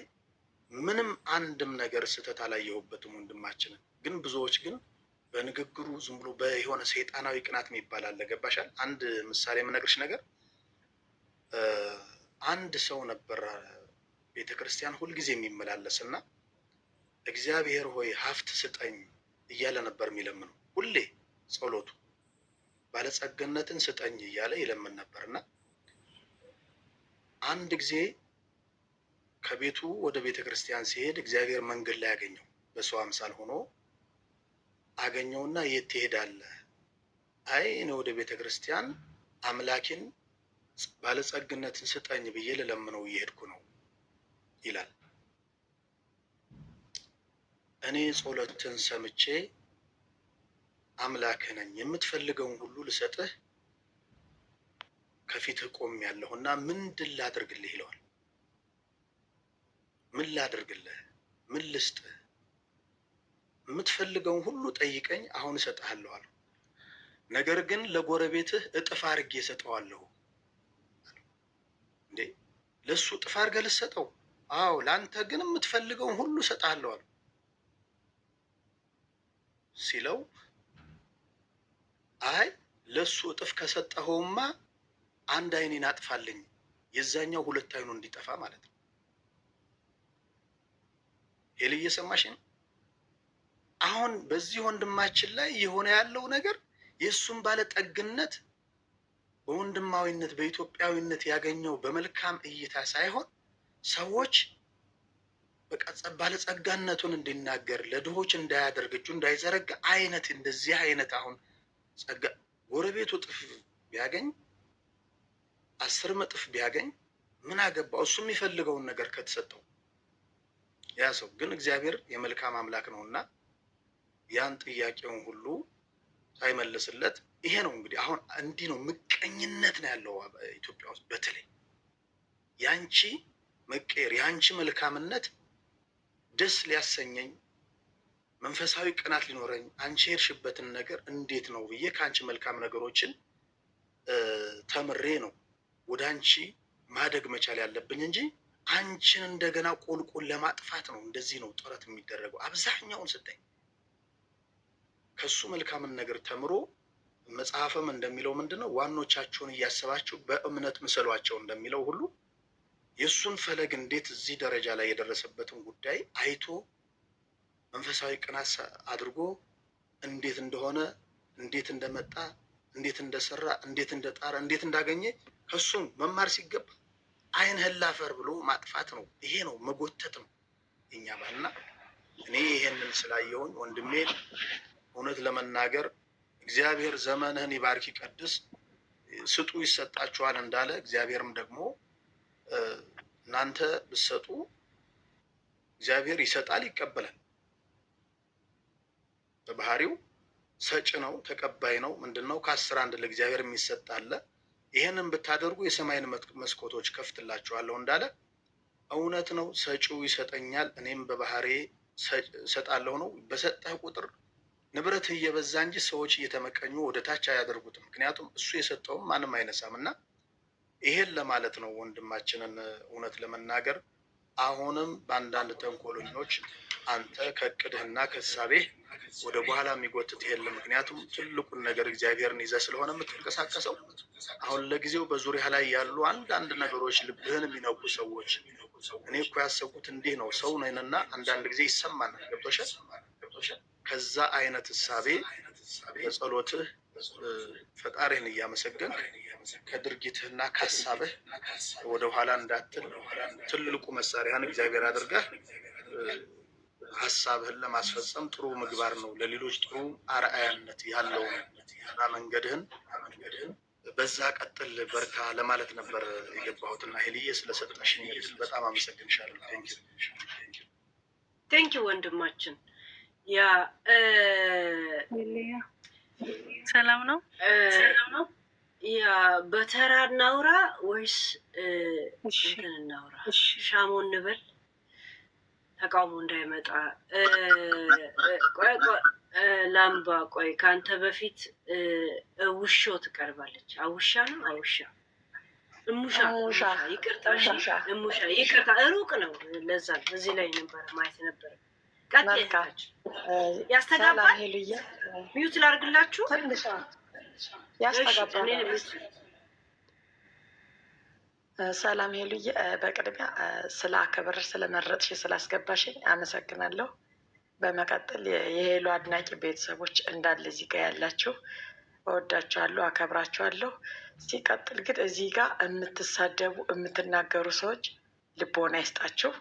ምንም አንድም ነገር ስህተት አላየሁበትም ወንድማችንን። ግን ብዙዎች ግን በንግግሩ ዝም ብሎ በየሆነ ሰይጣናዊ ቅናት የሚባል አለ። ገባሻል? አንድ ምሳሌ የምነግርሽ ነገር አንድ ሰው ነበር ቤተክርስቲያን ሁልጊዜ የሚመላለስ እና እግዚአብሔር ሆይ ሀብት ስጠኝ እያለ ነበር የሚለምነው። ሁሌ ጸሎቱ ባለጸግነትን ስጠኝ እያለ ይለምን ነበር እና አንድ ጊዜ ከቤቱ ወደ ቤተ ክርስቲያን ሲሄድ እግዚአብሔር መንገድ ላይ አገኘው። በሰው አምሳል ሆኖ አገኘውና የት ትሄዳለህ? አይ እኔ ወደ ቤተ ክርስቲያን አምላኬን ባለጸግነትን ስጠኝ ብዬ ልለምነው እየሄድኩ ነው ይላል። እኔ ጸሎትን ሰምቼ አምላክህ ነኝ፣ የምትፈልገውን ሁሉ ልሰጥህ ከፊትህ ቆሜያለሁ እና ምንድን ላድርግልህ ይለዋል። ምን ላድርግልህ? ምን ልስጥህ? የምትፈልገውን ሁሉ ጠይቀኝ፣ አሁን እሰጥሃለሁ አለው። ነገር ግን ለጎረቤትህ እጥፍ አድርጌ እሰጠዋለሁ። እንዴ ለሱ እጥፍ አድርገህ ልትሰጠው? አዎ፣ ለአንተ ግን የምትፈልገውን ሁሉ እሰጥሃለሁ አለው። ሲለው አይ ለሱ እጥፍ ከሰጠኸውማ አንድ አይኔን አጥፋልኝ፣ የዛኛው ሁለት አይኑ እንዲጠፋ ማለት ነው። ሄል እየሰማሽ ነው? አሁን በዚህ ወንድማችን ላይ የሆነ ያለው ነገር የእሱን ባለጠግነት በወንድማዊነት በኢትዮጵያዊነት ያገኘው በመልካም እይታ ሳይሆን ሰዎች በቃ ባለጸጋነቱን እንዲናገር ለድሆች እንዳያደርግ እጁ እንዳይዘረጋ አይነት እንደዚህ አይነት አሁን ጸጋ ጎረቤቱ እጥፍ ቢያገኝ 10 እጥፍ ቢያገኝ ምን አገባው? እሱ የሚፈልገውን ነገር ከተሰጠው ያ ሰው ግን እግዚአብሔር የመልካም አምላክ ነውና ያን ጥያቄውን ሁሉ ሳይመልስለት ይሄ ነው እንግዲህ አሁን እንዲህ ነው ምቀኝነት ነው ያለው ኢትዮጵያ ውስጥ። በተለይ ያንቺ መቀየር ያንቺ መልካምነት ደስ ሊያሰኘኝ መንፈሳዊ ቅናት ሊኖረኝ አንቺ የሄድሽበትን ነገር እንዴት ነው ብዬ ከአንቺ መልካም ነገሮችን ተምሬ ነው ወደ አንቺ ማደግ መቻል ያለብኝ እንጂ አንቺን እንደገና ቁልቁል ለማጥፋት ነው እንደዚህ ነው ጥረት የሚደረገው። አብዛኛውን ስታይ ከሱ መልካምን ነገር ተምሮ መጽሐፍም እንደሚለው ምንድነው ዋኖቻቸውን እያሰባችሁ በእምነት ምሰሏቸው እንደሚለው ሁሉ የእሱን ፈለግ እንዴት እዚህ ደረጃ ላይ የደረሰበትን ጉዳይ አይቶ መንፈሳዊ ቅናት አድርጎ እንዴት እንደሆነ እንዴት እንደመጣ እንዴት እንደሰራ እንዴት እንደጣረ እንዴት እንዳገኘ ከሱም መማር ሲገባ አይን ህላፈር ብሎ ማጥፋት ነው። ይሄ ነው መጎተት ነው እኛ ባልና እኔ ይሄንን ስላየውኝ ወንድሜ እውነት ለመናገር እግዚአብሔር ዘመንህን ይባርክ ይቀድስ፣ ስጡ ይሰጣችኋል እንዳለ እግዚአብሔርም ደግሞ እናንተ ብትሰጡ እግዚአብሔር ይሰጣል ይቀበላል። በባህሪው ሰጭ ነው ተቀባይ ነው። ምንድነው ከ10 አንድ ለእግዚአብሔር የሚሰጥ አለ። ይሄንን ብታደርጉ የሰማይን መስኮቶች ከፍትላችኋለሁ እንዳለ እውነት ነው። ሰጪው ይሰጠኛል፣ እኔም በባህሬ ሰጣለሁ ነው። በሰጠህ ቁጥር ንብረትህ እየበዛ እንጂ ሰዎች እየተመቀኙ ወደ ታች አያደርጉትም። ምክንያቱም እሱ የሰጠውም ማንም አይነሳም እና ይሄን ለማለት ነው ወንድማችንን እውነት ለመናገር አሁንም በአንዳንድ ተንኮለኞች አንተ ከእቅድህና ከሳቤህ ወደ በኋላ የሚጎትት የለም። ምክንያቱም ትልቁን ነገር እግዚአብሔርን ይዘህ ስለሆነ የምትንቀሳቀሰው። አሁን ለጊዜው በዙሪያ ላይ ያሉ አንዳንድ ነገሮች ልብህን የሚነኩ ሰዎች እኔ እኮ ያሰብኩት እንዲህ ነው ሰው ነንና አንዳንድ ጊዜ ይሰማናል። ገብቶሻል? ከዛ አይነት እሳቤ በጸሎትህ ፈጣሪህን እያመሰገንክ ከድርጊትህና ከሀሳብህ ወደኋላ እንዳትል ትልቁ መሳሪያን እግዚአብሔር አድርገህ ሀሳብህን ለማስፈጸም ጥሩ ምግባር ነው። ለሌሎች ጥሩ አርአያነት ያለው መንገድህን በዛ ቀጥል፣ በርታ ለማለት ነበር የገባሁትና ሄልዬ ስለሰጠሽኝ እድል በጣም አመሰግንሻለሁ። ቴንኪው ወንድማችን። ያ ሰላም ነው። ያ በተራ እናውራ ወይስ እንትን እናውራ? ሻሞ እንበል ተቃውሞ እንዳይመጣ። ቆይ ላምባ ቆይ፣ ከአንተ በፊት ውሾ ትቀርባለች። አውሻ ነው አውሻ እሙሻ ይቅርታ፣ እሙሻ ይቅርታ፣ ሩቅ ነው። ለዛ እዚህ ላይ ነበረ ማየት ነበረ። ቀጥታች ያስተጋባል። ሚዩት ላድርግላችሁ። ያስተጋባል። ሰላም ሄሉዬ፣ በቅድሚያ ስለ አከብርሽ ስለመረጥሽ ስላስገባሽኝ አመሰግናለሁ። በመቀጠል የሄሉ አድናቂ ቤተሰቦች እንዳለ እዚህ ጋር ያላችሁ እወዳችኋለሁ፣ አከብራችኋለሁ። ሲቀጥል ግን እዚህ ጋር የምትሳደቡ የምትናገሩ ሰዎች ልቦና ይስጣችሁ።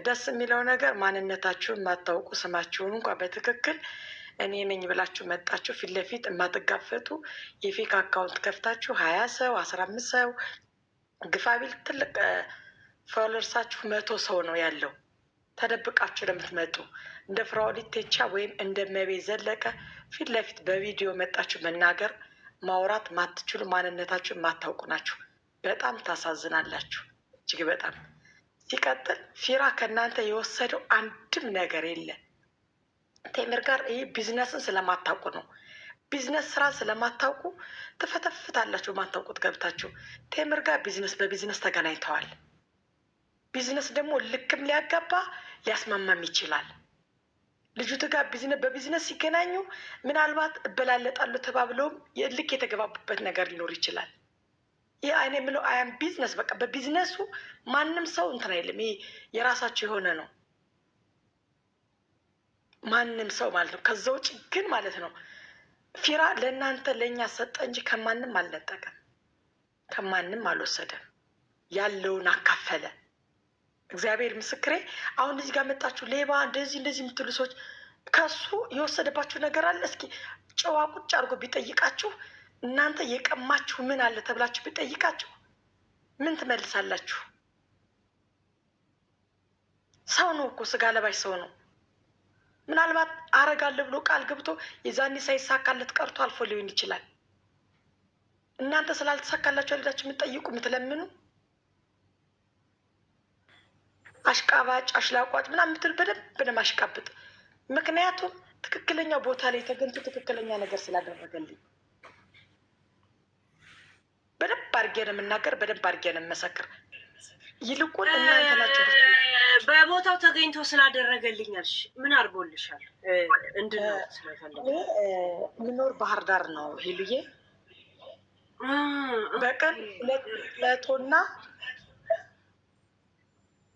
ደስ የሚለው ነገር ማንነታችሁን የማታውቁ ስማችሁን እንኳ በትክክል እኔ ነኝ ብላችሁ መጣችሁ ፊት ለፊት የማትጋፈጡ የፌክ አካውንት ከፍታችሁ 20 ሰው 15 ሰው ግፋቢል ትልቅ ፎሎወርሳችሁ 100 ሰው ነው ያለው። ተደብቃችሁ ለምትመጡ እንደ ፍራኦል ቴቻ ወይም እንደ መቤት ዘለቀ ፊት ለፊት በቪዲዮ መጣችሁ መናገር ማውራት ማትችሉ ማንነታችሁን የማታውቁ ናችሁ። በጣም ታሳዝናላችሁ፣ እጅግ በጣም። ሲቀጥል ፊራ ከእናንተ የወሰደው አንድም ነገር የለም። ቴምር ጋር ይህ ቢዝነስን ስለማታውቁ ነው። ቢዝነስ ስራ ስለማታውቁ ትፈተፍታላችሁ። ማታውቁት ገብታችሁ ቴምር ጋር ቢዝነስ በቢዝነስ ተገናኝተዋል። ቢዝነስ ደግሞ ልክም ሊያጋባ ሊያስማማም ይችላል። ልጁት ጋር በቢዝነስ ሲገናኙ ምናልባት እበላለጣሉ ተባብለውም ልክ የተገባቡበት ነገር ሊኖር ይችላል። ይህ አይነ የምለው አያም ቢዝነስ በቃ በቢዝነሱ ማንም ሰው እንትን አይልም። ይህ የራሳቸው የሆነ ነው። ማንም ሰው ማለት ነው። ከዛ ውጭ ግን ማለት ነው ፊራ ለእናንተ ለእኛ ሰጠ እንጂ ከማንም አልነጠቀም፣ ከማንም አልወሰደም። ያለውን አካፈለ። እግዚአብሔር ምስክሬ። አሁን እዚህ ጋር መጣችሁ ሌባ እንደዚህ እንደዚህ የምትሉ ሰዎች ከሱ የወሰደባችሁ ነገር አለ? እስኪ ጨዋ ቁጭ አድርጎ ቢጠይቃችሁ እናንተ የቀማችሁ ምን አለ ተብላችሁ ቢጠይቃችሁ ምን ትመልሳላችሁ? ሰው ነው እኮ ስጋ ለባሽ ሰው ነው። ምናልባት አረጋለሁ ብሎ ቃል ገብቶ የዛኔ ሳይሳካለት ቀርቶ አልፎ ሊሆን ይችላል። እናንተ ስላልተሳካላችሁ ሄዳችሁ የምትጠይቁ የምትለምኑ አሽቃባጭ አሽላቋጭ ምናምን የምትል በደንብ ነው ማሽቃብጥ። ምክንያቱም ትክክለኛው ቦታ ላይ ተገኝቶ ትክክለኛ ነገር ስላደረገልኝ በደንብ አድርጌ ነው የምናገር፣ በደንብ አድርጌ ነው የምመሰክር። ይልቁን እናንተ ናቸው በቦታው ተገኝቶ ስላደረገልኝ አልሽ። ምን አድርጎልሻል? እንድነው ስለፈለገ ምኖር ባህር ዳር ነው ሄሉዬ። በቀን 200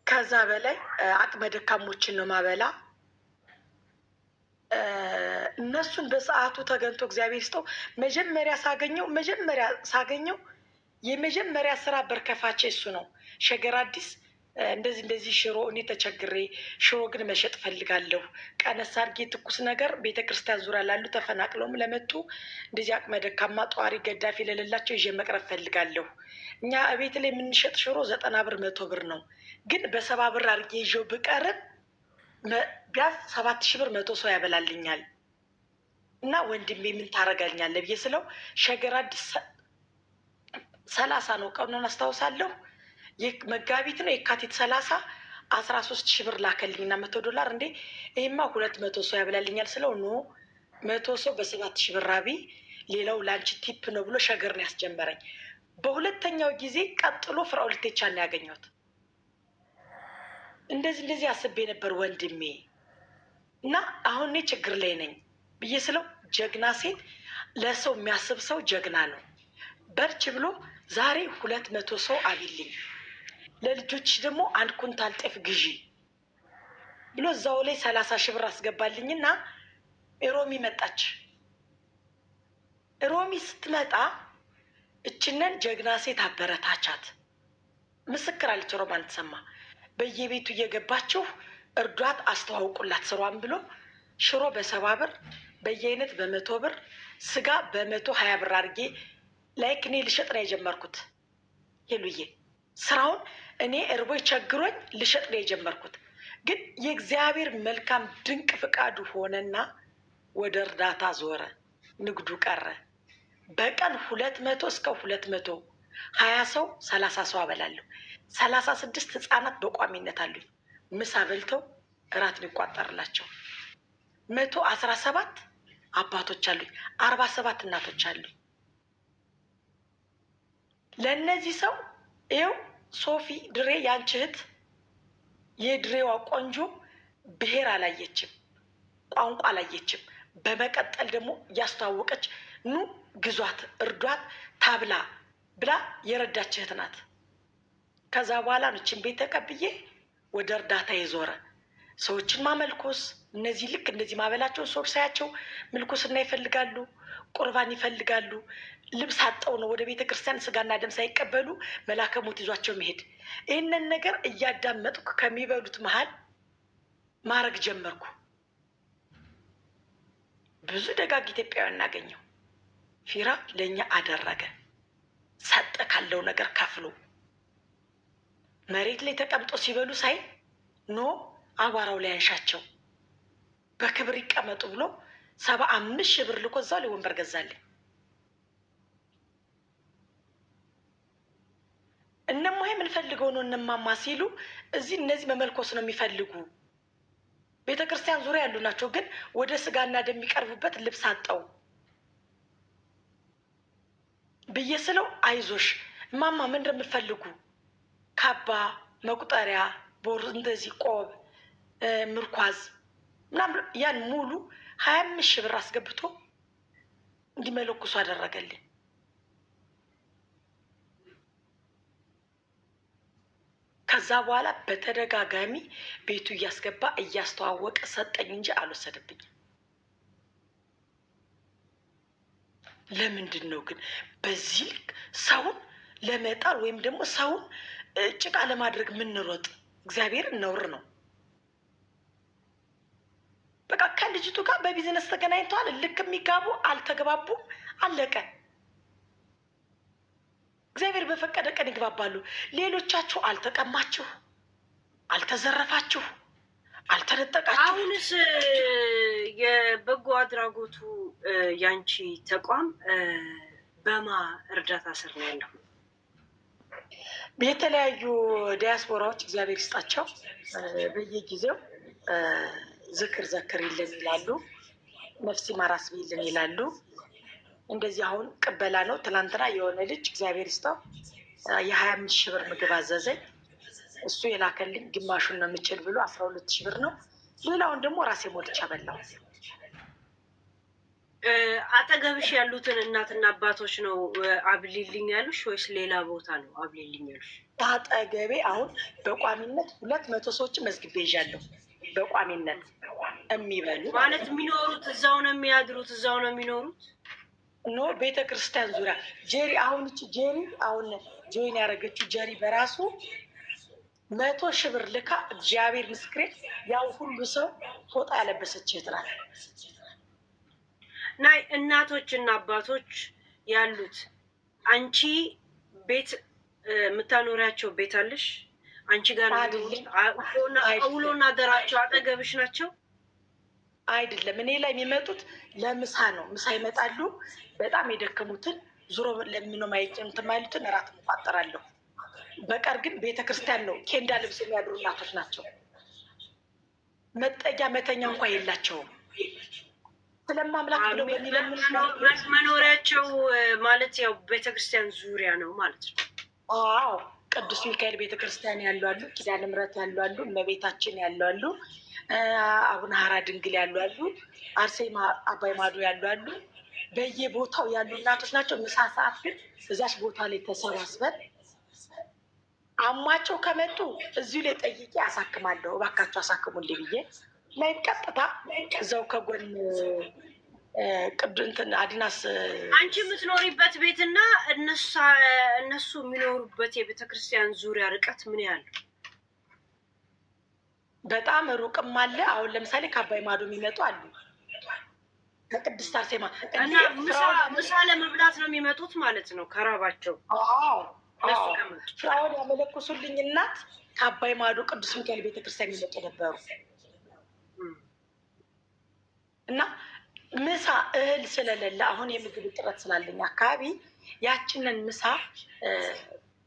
ከዛ በላይ አቅመ ደካሞችን ነው ማበላ። እነሱን በሰዓቱ ተገንቶ እግዚአብሔር ይስጠው። መጀመሪያ ሳገኘው የመጀመሪያ ስራ በርከፋቼ እሱ ነው። ሸገር አዲስ እንደዚህ ሽሮ እኔ ተቸግሬ ሽሮ ግን መሸጥ ፈልጋለሁ። ቀነስ አድርጌ ትኩስ ነገር ቤተክርስቲያን ዙሪያ ላሉ ተፈናቅለውም ለመጡ እንደዚህ አቅመ ደካማ ጧሪ ገዳፊ ለሌላቸው ይዤ መቅረብ ፈልጋለሁ። እኛ ቤት ላይ የምንሸጥ ሽሮ 90 ብር 100 ብር ነው። ግን በ70 ብር አድርጌ ይዤው ብቀርብ ቢያንስ 7000 ብር 100 ሰው ያበላልኛል። እና ወንድሜ ምን ታደርጋልኛለህ ብዬ ስለው ሸገር አዲስ 30 ነው ቀኑን አስታውሳለሁ። መጋቢት ነው የካቲት 30 13,000 ብር ላከልኝና $100 እንዴ ይሄማ 200 ሰው ያበላልኛል ስለው ኖ 100 ሰው በ7,000 ብር አቢ ሌላው ላንቺ ቲፕ ነው ብሎ ሸገር ነው ያስጀመረኝ። በሁለተኛው ጊዜ ቀጥሎ ፍራኦል ቴቻ ነው ያገኘሁት። እንደዚህ አስቤ ነበር ወንድሜ እና አሁን እኔ ችግር ላይ ነኝ ብዬ ስለው ጀግና ሴት ለሰው የሚያስብ ሰው ጀግና ነው። በርች ብሎ ዛሬ 200 ሰው አቢልኝ ለልጆች ደግሞ 1 ኩንታል ጤፍ ግዢ ብሎ እዛው ላይ 30,000 ብር አስገባልኝና ሮሚ መጣች። ሮሚ ስትመጣ እችነን ጀግና ሴት አበረታቻት ምስክር አለች። ሮማን ተሰማ በየቤቱ እየገባችሁ እርዷት፣ አስተዋውቁላት ስሯን ብሎ ሽሮ በ70 ብር በየአይነት በ100 ብር ስጋ በ120 ብር አድርጌ ላይክ እኔ ልሸጥ ነው የጀመርኩት። ሄሉዬ ስራውን እኔ እርቦኝ ቸግሮኝ ልሸጥ ነው የጀመርኩት። ግን የእግዚአብሔር መልካም ድንቅ ፍቃዱ ሆነና ወደ እርዳታ ዞረ፣ ንግዱ ቀረ። በቀን 200 እስከ 220 ሰው 30 ሰው አበላለሁ። 36 ህፃናት በቋሚነት አሉኝ። ምሳ በልተው እራት ሊቋጠርላቸው 117 አባቶች አሉኝ። 47 እናቶች አሉኝ። ለእነዚህ ሰው ይኸው ሶፊ ድሬ ያንቺ እህት የድሬዋ ቆንጆ ብሔር አላየችም፣ ቋንቋ አላየችም። በመቀጠል ደግሞ እያስተዋወቀች ኑ ግዟት፣ እርዷት፣ ታብላ ብላ የረዳች እህት ናት። ከዛ በኋላ ነችን ቤት ተቀብዬ ወደ እርዳታ የዞረ ሰዎችን ማመልኮስ። እነዚህ ልክ እንደዚህ ማበላቸውን ሰዎች ሳያቸው ምልኩስና ይፈልጋሉ፣ ቁርባን ይፈልጋሉ። ልብስ አጠው ነው ወደ ቤተ ክርስቲያን ስጋና ደም ሳይቀበሉ መላከ ሞት ይዟቸው መሄድ። ይህንን ነገር እያዳመጥኩ ከሚበሉት መሀል ማድረግ ጀመርኩ። ብዙ ደጋግ ኢትዮጵያውያን እናገኘው። ፊራ ለእኛ አደረገ፣ ሰጠ ካለው ነገር ከፍሎ። መሬት ላይ ተቀምጦ ሲበሉ ሳይ ኖ አቧራው ላይ አንሻቸው በክብር ይቀመጡ ብሎ 75,000 ብር ልኮ እዛው ላይ ወንበር ገዛልኝ። እነማ የምንፈልገው ነው እነማማ ሲሉ እዚህ እነዚህ መመልኮስ ነው የሚፈልጉ ቤተ ክርስቲያን ዙሪያ ያሉ ናቸው። ግን ወደ ስጋና ደም የሚቀርቡበት ልብስ አጣው ብዬ ስለው አይዞሽ እማማ ምን እንደምትፈልጉ ካባ፣ መቁጠሪያ፣ ቦር፣ እንደዚህ ቆብ፣ ምርኳዝ ምናምን ያን ሙሉ 25,000 ብር አስገብቶ እንዲመለኩሱ አደረገልኝ። ከዛ በኋላ በተደጋጋሚ ቤቱ እያስገባ እያስተዋወቀ ሰጠኝ እንጂ አልወሰደብኝም። ለምንድን ነው ግን በዚህ ልክ ሰውን ለመጣል ወይም ደግሞ ሰውን ጭቃ ለማድረግ የምንሮጥ? እግዚአብሔር ነውር ነው። በቃ ከልጅቱ ጋር በቢዝነስ ተገናኝተዋል። ልክ የሚጋቡ አልተግባቡም፣ አለቀ። እግዚአብሔር በፈቀደ ቀን ይግባባሉ። ሌሎቻችሁ አልተቀማችሁ፣ አልተዘረፋችሁ፣ አልተነጠቃችሁ። አሁንስ የበጎ አድራጎቱ ያንቺ ተቋም በማ እርዳታ ስር ነው ያለው? የተለያዩ ዲያስፖራዎች እግዚአብሔር ይስጣቸው በየጊዜው ዝክር ዘክሪልን ይላሉ፣ ነፍሲ ማራስ ቢልን ይላሉ። እንደዚህ አሁን ቅበላ ነው። ትናንትና የሆነ ልጅ እግዚአብሔር ይስጠው የ25,000 ብር ምግብ አዘዘኝ። እሱ የላከልኝ ግማሹን ነው የምችል ብሎ 12,000 ብር ነው። ሌላውን ደግሞ ራሴ ሞልቻ በላው። አጠገብሽ ያሉትን እናትና አባቶች ነው አብሊልኝ ያሉሽ ወይስ ሌላ ቦታ ነው አብሊልኝ ያሉሽ? አጠገቤ አሁን በቋሚነት 200 ሰዎች መዝግቤ ይዣለሁ። በቋሚነት የሚበሉ ማለት የሚኖሩት እዛው ነው የሚያድሩት እዛው ነው የሚኖሩት? ኖ ቤተ ክርስቲያን ዙሪያ ጄሪ አሁን ጄሪ አሁን ጆይን ያደረገችው ጄሪ በራሱ 100,000 ብር ልካ እግዚአብሔር ምስክሬ ያው ሁሉ ሰው ፎጣ ያለበሰች ይጥራል። ናይ እናቶችና አባቶች ያሉት አንቺ ቤት የምታኖሪያቸው ቤት አለሽ? አንቺ ጋር አውሎና ደራቸው አጠገብሽ ናቸው? አይደለም። እኔ ላይ የሚመጡት ለምሳ ነው። ምሳ ይመጣሉ። በጣም የደከሙትን ዙሮ ለምነው ማይጨምት ማይሉትን እራት እንቋጠራለሁ። በቀር ግን ቤተክርስቲያን ነው ኬንዳ ልብስ የሚያድሩ እናቶች ናቸው። መጠጊያ መተኛ እንኳን የላቸውም። ስለማምላክ ብለው በሚለምኑ መኖሪያቸው ማለት ያው ቤተክርስቲያን ዙሪያ ነው ማለት ነው። አዎ ቅዱስ ሚካኤል ቤተክርስቲያን ያሉ አሉ፣ ኪዳነ ምሕረት ያሉ አሉ፣ እመቤታችን ያሉ አሉ፣ አቡነ ሀራ ድንግል ያሉ አሉ፣ አርሴማ አባይ ማዶ ያሉ አሉ። በየቦታው ያሉ እናቶች ናቸው። ምሳ ሰዓት ግን እዛች ቦታ ላይ ተሰባስበን አሟቸው ከመጡ እዚሁ ላይ ጠይቄ አሳክማለሁ። እባካቸው አሳክሙልኝ ብዬ ላይ ቀጥታ እዛው ከጎን ቅዱንትን አዲናስ አንቺ የምትኖሪበት ቤትና እነሱ የሚኖሩበት የቤተክርስቲያን ዙሪያ ርቀት ምን ያህል? በጣም ሩቅም አለ። አሁን ለምሳሌ ከአባይ ማዶ የሚመጡ አሉ፣ ከቅድስት አርሴማ እና ምሳ ለመብላት ነው የሚመጡት ማለት ነው ከራባቸው። ፍራውን ያመለኩሱልኝ እናት ከአባይ ማዶ ቅዱስ ሚካኤል ቤተክርስቲያን የሚመጡ ነበሩ እና ምሳ እህል ስለሌለ አሁን የምግብ እጥረት ስላለኝ አካባቢ ያችንን ምሳ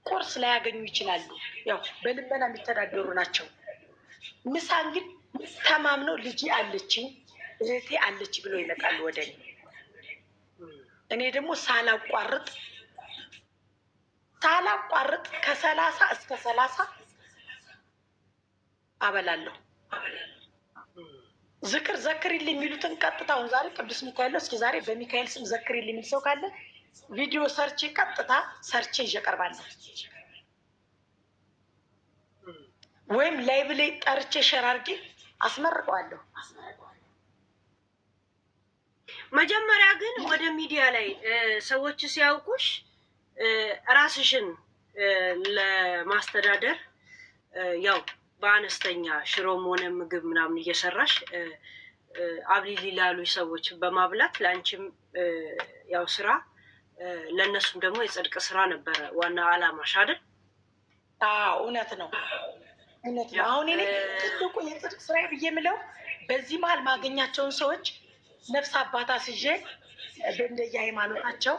ቁርስ ላያገኙ ይችላሉ። ያው በልመና የሚተዳደሩ ናቸው። ምሳን ግን ተማምነው ልጅ አለችኝ እህቴ አለች ብሎ ይመጣሉ ወደ እኔ። እኔ ደግሞ ሳላቋርጥ ከ30 እስከ 30 አበላለሁ። ዝክር ዘክሪልኝ የሚሉትን ቀጥታውን ዛሬ ቅዱስ ሚካኤል ነው። እስኪ ዛሬ በሚካኤል ስም ዘክሪልኝ የሚል ሰው ካለ ቪዲዮ ሰርቼ ቀጥታ ሰርቼ ይዤ እቀርባለሁ። ወይም ላይቭ ላይ ጠርቼ ሸር አድርጌ አስመርቀዋለሁ። መጀመሪያ ግን ወደ ሚዲያ ላይ ሰዎች ሲያውቁሽ ራስሽን ለማስተዳደር ያው በአነስተኛ ሽሮም ሆነ ምግብ ምናምን እየሰራሽ አብሊል ላሉ ሰዎች በማብላት ለአንቺም ያው ስራ ለእነሱም ደግሞ የጽድቅ ስራ ነበረ ዋና አላማሽ አይደል? እውነት ነው፣ እውነት ነው። አሁን እኔ ትልቁ የጽድቅ ስራ ብዬ የምለው በዚህ መሀል ማገኛቸውን ሰዎች ነፍስ አባት አስይዤ በእንደየ ሃይማኖታቸው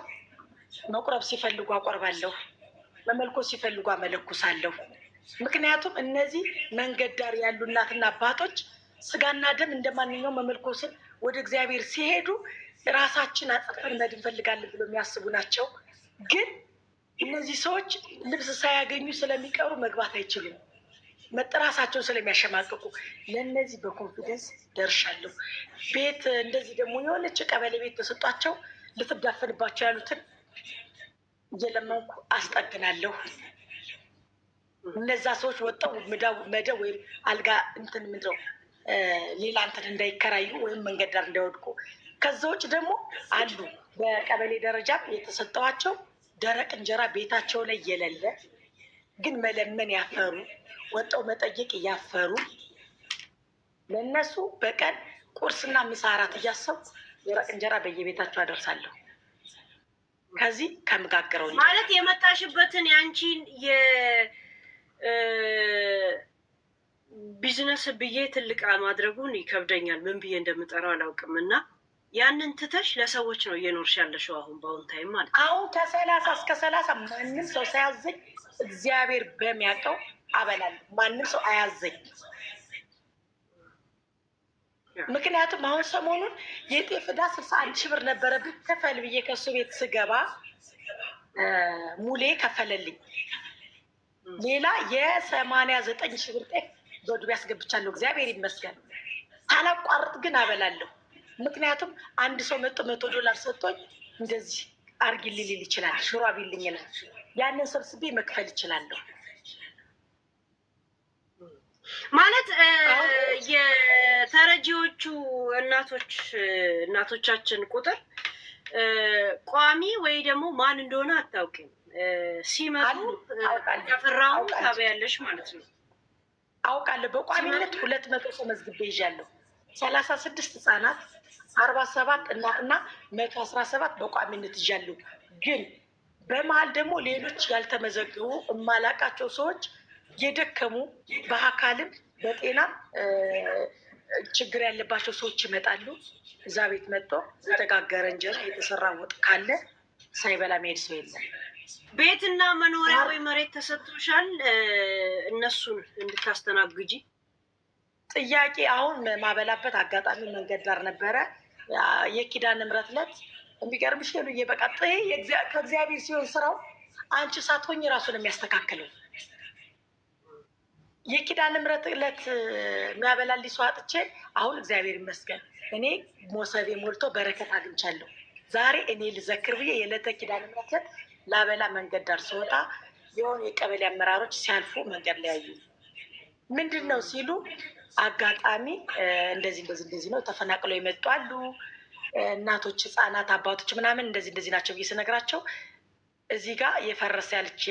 መቁረብ ሲፈልጉ አቆርባለሁ፣ መመልኮስ ሲፈልጉ አመለኩሳለሁ። ምክንያቱም እነዚህ መንገድ ዳር ያሉ እናትና አባቶች ስጋና ደም እንደማንኛውም መመልኮስን ወደ እግዚአብሔር ሲሄዱ ራሳችን አጽፈን መድ እንፈልጋለን ብሎ የሚያስቡ ናቸው። ግን እነዚህ ሰዎች ልብስ ሳያገኙ ስለሚቀሩ መግባት አይችሉም፣ ራሳቸውን ስለሚያሸማቅቁ። ለእነዚህ በኮንፊደንስ ደርሻለሁ። ቤት እንደዚህ ደግሞ የሆነች ቀበሌ ቤት ተሰጧቸው ልትዳፈንባቸው ያሉትን እየለመንኩ አስጠግናለሁ። እነዛ ሰዎች ወጣው መደብ ወይም አልጋ እንትን ምንድነው ሌላ እንትን እንዳይከራዩ ወይም መንገድ ዳር እንዳይወድቁ። ከዛ ውጭ ደግሞ አሉ በቀበሌ ደረጃ የተሰጠዋቸው ደረቅ እንጀራ ቤታቸው ላይ የሌለ ግን መለመን ያፈሩ ወጣው መጠየቅ እያፈሩ ለእነሱ በቀን ቁርስና ምሳ እራት እያሰብኩ ደረቅ እንጀራ በየቤታቸው አደርሳለሁ። ከዚህ ከምጋግረው ማለት የመጣሽበትን ያንቺን የቢዝነስ ብዬ ትልቅ ማድረጉን ይከብደኛል። ምን ብዬ እንደምጠራው አላውቅም። እና ያንን ትተሽ ለሰዎች ነው እየኖርሽ ያለሽው አሁን በአሁን ታይም ማለት ነው። አሁን ከ30 እስከ 30 ማንም ሰው ሳያዘኝ እግዚአብሔር በሚያውቀው አበላለሁ። ማንም ሰው አያዘኝ። ምክንያቱም አሁን ሰሞኑን የጤፍ ዕዳ 61 ሺህ ብር ነበረብኝ። ከፈል ብዬ ከሱ ቤት ስገባ ሙሌ ከፈለልኝ። ሌላ የ89 ሺህ ብር ጤፍ በዱቤ ያስገብቻለሁ። እግዚአብሔር ይመስገን። ሳላቋርጥ ግን አበላለሁ። ምክንያቱም አንድ ሰው $100 ሰጥቶኝ እንደዚህ አርጊልኝ ሊል ይችላል። ሽሮ አቢልኝ ይላል። ያንን ሰብስቤ መክፈል ይችላለሁ። ማለት የተረጂዎቹ እናቶቻችን ቁጥር ቋሚ ወይ ደግሞ ማን እንደሆነ አታውቂም። ሲመጡ ያፈራውን ታበያለሽ ማለት ነው። አውቃለሁ። በቋሚነት 200 ሰው መዝግቤ ይዣለሁ። 36 ህጻናት፣ 47 እናትና 117 በቋሚነት ይዣለሁ። ግን በመሀል ደግሞ ሌሎች ያልተመዘገቡ የማላቃቸው ሰዎች የደከሙ በአካልም በጤና ችግር ያለባቸው ሰዎች ይመጣሉ። እዛ ቤት መጥቶ የተጋገረ እንጀራ የተሰራ ወጥ ካለ ሳይበላ መሄድ ሰው የለም። ቤትና መኖሪያ ወይ መሬት ተሰጥቶሻል እነሱን እንድታስተናግጂ? ጥያቄ አሁን ማበላበት አጋጣሚ መንገድ ዳር ነበረ። የኪዳነ ምሕረት ዕለት የሚገርምሽ ሄሉዬ በቃ ከእግዚአብሔር ሲሆን ስራው አንቺ ሳትሆኝ ራሱን የሚያስተካክለው የኪዳነ ምሕረት ዕለት የሚያበላልኝ ሰው አጥቼ አሁን እግዚአብሔር ይመስገን እኔ ሞሰቤ ሞልቶ በረከት አግኝቻለሁ። ዛሬ እኔ ልዘክር ብዬ የዕለተ ኪዳነ ምሕረት ዕለት ላበላ መንገድ ዳር ስወጣ የሆኑ የቀበሌ አመራሮች ሲያልፉ መንገድ ላይ ያዩ። ምንድን ነው ሲሉ አጋጣሚ እንደዚህ ነው ተፈናቅለው የመጡ አሉ እናቶች፣ ህፃናት፣ አባቶች ምናምን እንደዚህ ናቸው ብዬ ስነግራቸው እዚህ ጋር የፈረሰ ያለች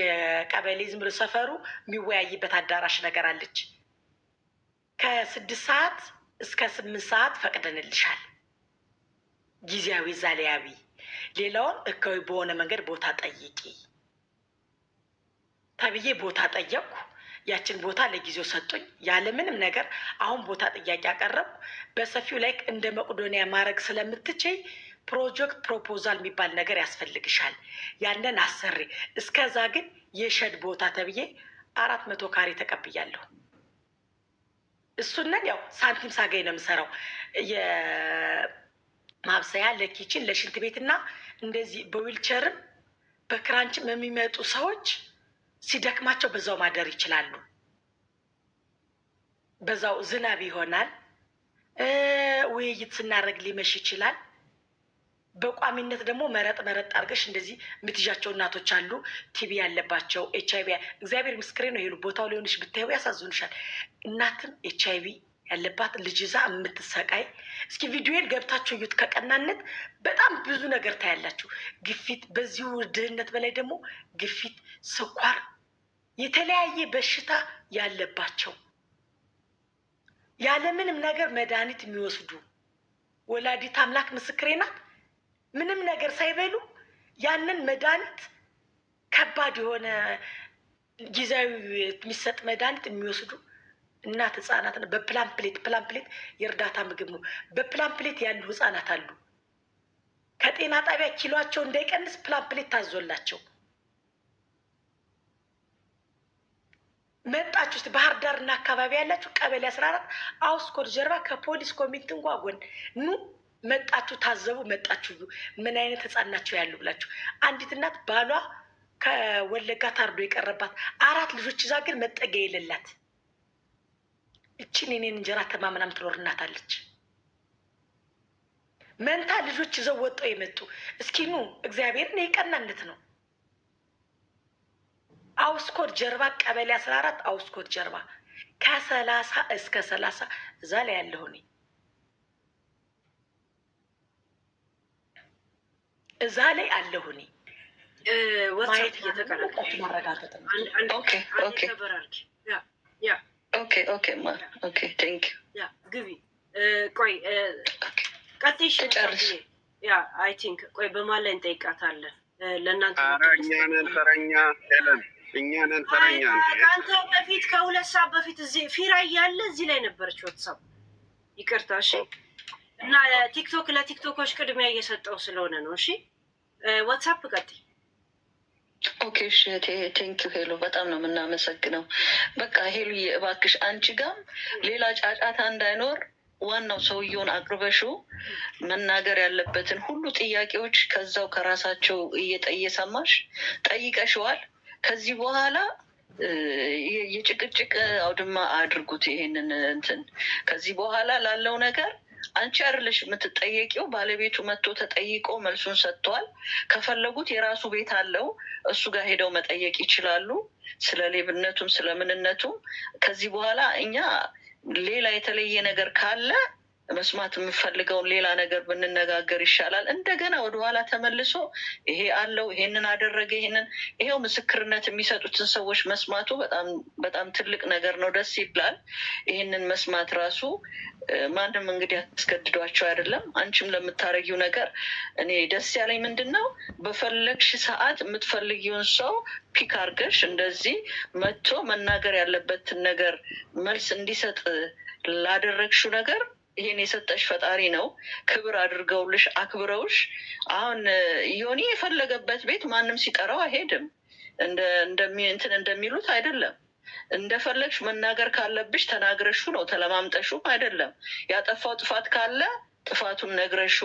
ቀበሌ ዝም ብሎ ሰፈሩ የሚወያይበት አዳራሽ ነገር አለች። ከ6 ሰዓት እስከ 8 ሰዓት ፈቅደንልሻል፣ ጊዜያዊ ዛሊያዊ፣ ሌላውን እካዊ በሆነ መንገድ ቦታ ጠይቂ ተብዬ ቦታ ጠየቅኩ። ያችን ቦታ ለጊዜው ሰጡኝ ያለምንም ነገር። አሁን ቦታ ጥያቄ አቀረብኩ። በሰፊው ላይ እንደ መቄዶንያ ማድረግ ስለምትችይ ፕሮጀክት ፕሮፖዛል የሚባል ነገር ያስፈልግሻል፣ ያንን አሰሪ። እስከዛ ግን የሸድ ቦታ ተብዬ 400 ካሬ ተቀብያለሁ። እሱንን ያው ሳንቲም ሳገኝ ነው የምሰራው። የማብሰያ ለኪችን ለሽንት ቤትና እንደዚህ በዊልቸርም በክራንችም የሚመጡ ሰዎች ሲደክማቸው በዛው ማደር ይችላሉ። በዛው ዝናብ ይሆናል፣ ውይይት ስናደርግ ሊመሽ ይችላል። በቋሚነት ደግሞ መረጥ አድርገሽ እንደዚህ የምትይዣቸው እናቶች አሉ፣ ቲቪ ያለባቸው፣ HIV እግዚአብሔር ምስክሬ ነው ይሉ ቦታው ሊሆንሽ ብታዩ ያሳዝኑሻል። እናትም HIV ያለባት ልጅ ይዛ የምትሰቃይ። እስኪ ቪዲዮን ገብታችሁ እዩት። ከቀናነት በጣም ብዙ ነገር ታያላችሁ። ግፊት፣ በዚሁ ድህነት በላይ ደግሞ ግፊት፣ ስኳር፣ የተለያየ በሽታ ያለባቸው ያለምንም ነገር መድኃኒት የሚወስዱ ወላዲት አምላክ ምስክሬ ናት። ምንም ነገር ሳይበሉ ያንን መድኃኒት ከባድ የሆነ ጊዜያዊ የሚሰጥ መድኃኒት የሚወስዱ እናት ህፃናት ነው። በፕላምፕሌት የእርዳታ ምግብ ነው። በፕላምፕሌት ያሉ ህፃናት አሉ። ከጤና ጣቢያ ኪሏቸው እንዳይቀንስ ፕላምፕሌት ታዞላቸው መጣችሁ። እስኪ ባህር ዳር እና አካባቢ ያላችሁ ቀበሌ 14 አውስኮድ ጀርባ ከፖሊስ ኮሚቴን ጓጎን ኑ መጣችሁ ታዘቡ። መጣችሁ ምን አይነት ህፃን ናቸው ያሉ ብላችሁ። አንዲት እናት ባሏ ከወለጋ ታርዶ የቀረባት 4 ልጆች ይዛ ግን መጠጊያ የሌላት እችን የኔን እንጀራ ተማምናም ትኖር እናት አለች። መንታ ልጆች ይዘው ወጣው የመጡ እስኪ ኑ እግዚአብሔርን የቀናነት ነው። አውስኮት ጀርባ ቀበሌ 14 አውስኮት ጀርባ ከ30 እስከ 30 እዛ ላይ ያለሁ እኔ እዛ ላይ አለሁ እኔ ዋትስአፕ እየተቀላቀለ ማረጋገጥ ነው። ኦኬ ኦኬ ያ ኦኬ ቴንክ ያ ግቢ ቆይ ቀጥይሽ ጨርሽ። ያ አይ ቲንክ ቆይ በማን ላይ እንጠይቃታለን? ለእናንተ እኛ ነን ተረኛ ሄለን፣ እኛ ነን ተረኛ። ከአንተ በፊት ከ2 ሰዓት በፊት እዚህ ፊራ እያለ እዚህ ላይ ነበረች ዋትስአፕ። ይቅርታ እሺ። እና ቲክቶክ ለቲክቶኮች ቅድሚያ እየሰጠው ስለሆነ ነው። እሺ ዋትስአፕ ቀጥይ። ኦኬ እሺ ቴንክ ዩ ሄሎ፣ በጣም ነው የምናመሰግነው። በቃ ሄሉ እባክሽ አንቺ ጋም ሌላ ጫጫታ እንዳይኖር ዋናው ሰውየውን አቅርበሽው መናገር ያለበትን ሁሉ ጥያቄዎች ከዛው ከራሳቸው እየሰማሽ ጠይቀሽዋል። ከዚህ በኋላ የጭቅጭቅ አውድማ አድርጉት ይሄንን እንትን። ከዚህ በኋላ ላለው ነገር አንቺ አይደለሽ የምትጠየቂው፣ ባለቤቱ መጥቶ ተጠይቆ መልሱን ሰጥቷል። ከፈለጉት የራሱ ቤት አለው፣ እሱ ጋር ሄደው መጠየቅ ይችላሉ፣ ስለ ሌብነቱም ስለምንነቱም። ከዚህ በኋላ እኛ ሌላ የተለየ ነገር ካለ መስማት የምፈልገውን ሌላ ነገር ብንነጋገር ይሻላል። እንደገና ወደኋላ ተመልሶ ይሄ አለው ይሄንን አደረገ ይሄው ምስክርነት የሚሰጡትን ሰዎች መስማቱ በጣም ትልቅ ነገር ነው። ደስ ይላል። ይሄንን መስማት ራሱ ማንም እንግዲህ ያስገድዷቸው አይደለም። አንቺም ለምታረጊው ነገር እኔ ደስ ያለኝ ምንድን ነው፣ በፈለግሽ ሰዓት የምትፈልጊውን ሰው ፒክ አርገሽ እንደዚህ መጥቶ መናገር ያለበትን ነገር መልስ እንዲሰጥ ላደረግሽው ነገር ይሄን የሰጠሽ ፈጣሪ ነው። ክብር አድርገውልሽ አክብረውሽ። አሁን ዮኒ የፈለገበት ቤት ማንም ሲጠራው አይሄድም። እንትን እንደሚሉት አይደለም። እንደፈለግሽ መናገር ካለብሽ ተናግረሹ ነው፣ ተለማምጠሹ አይደለም። ያጠፋው ጥፋት ካለ ጥፋቱን ነግረሹ፣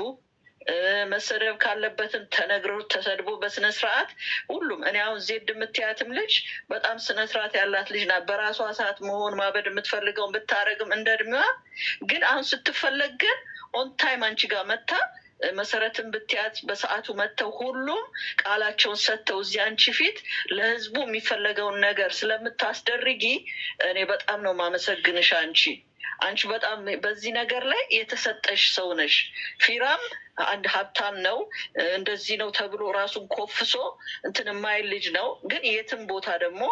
መሰደብ ካለበትም ተነግሮ ተሰድቦ በስነ ስርዓት ሁሉም። እኔ አሁን ዜድ የምትያትም ልጅ በጣም ስነ ስርዓት ያላት ልጅ ናት። በራሷ ሰዓት መሆን ማበድ የምትፈልገውን ብታረግም እንደ እድሜዋ። ግን አሁን ስትፈለግ ግን ኦን ታይም አንቺ ጋር መታ መሰረትን ብትያት በሰዓቱ መጥተው ሁሉም ቃላቸውን ሰጥተው እዚህ አንቺ ፊት ለህዝቡ የሚፈለገውን ነገር ስለምታስደርጊ እኔ በጣም ነው ማመሰግንሽ። አንቺ በጣም በዚህ ነገር ላይ የተሰጠሽ ሰው ነሽ። ፊራም አንድ ሀብታም ነው፣ እንደዚህ ነው ተብሎ ራሱን ኮፍሶ እንትን የማይል ልጅ ነው። ግን የትም ቦታ ደግሞ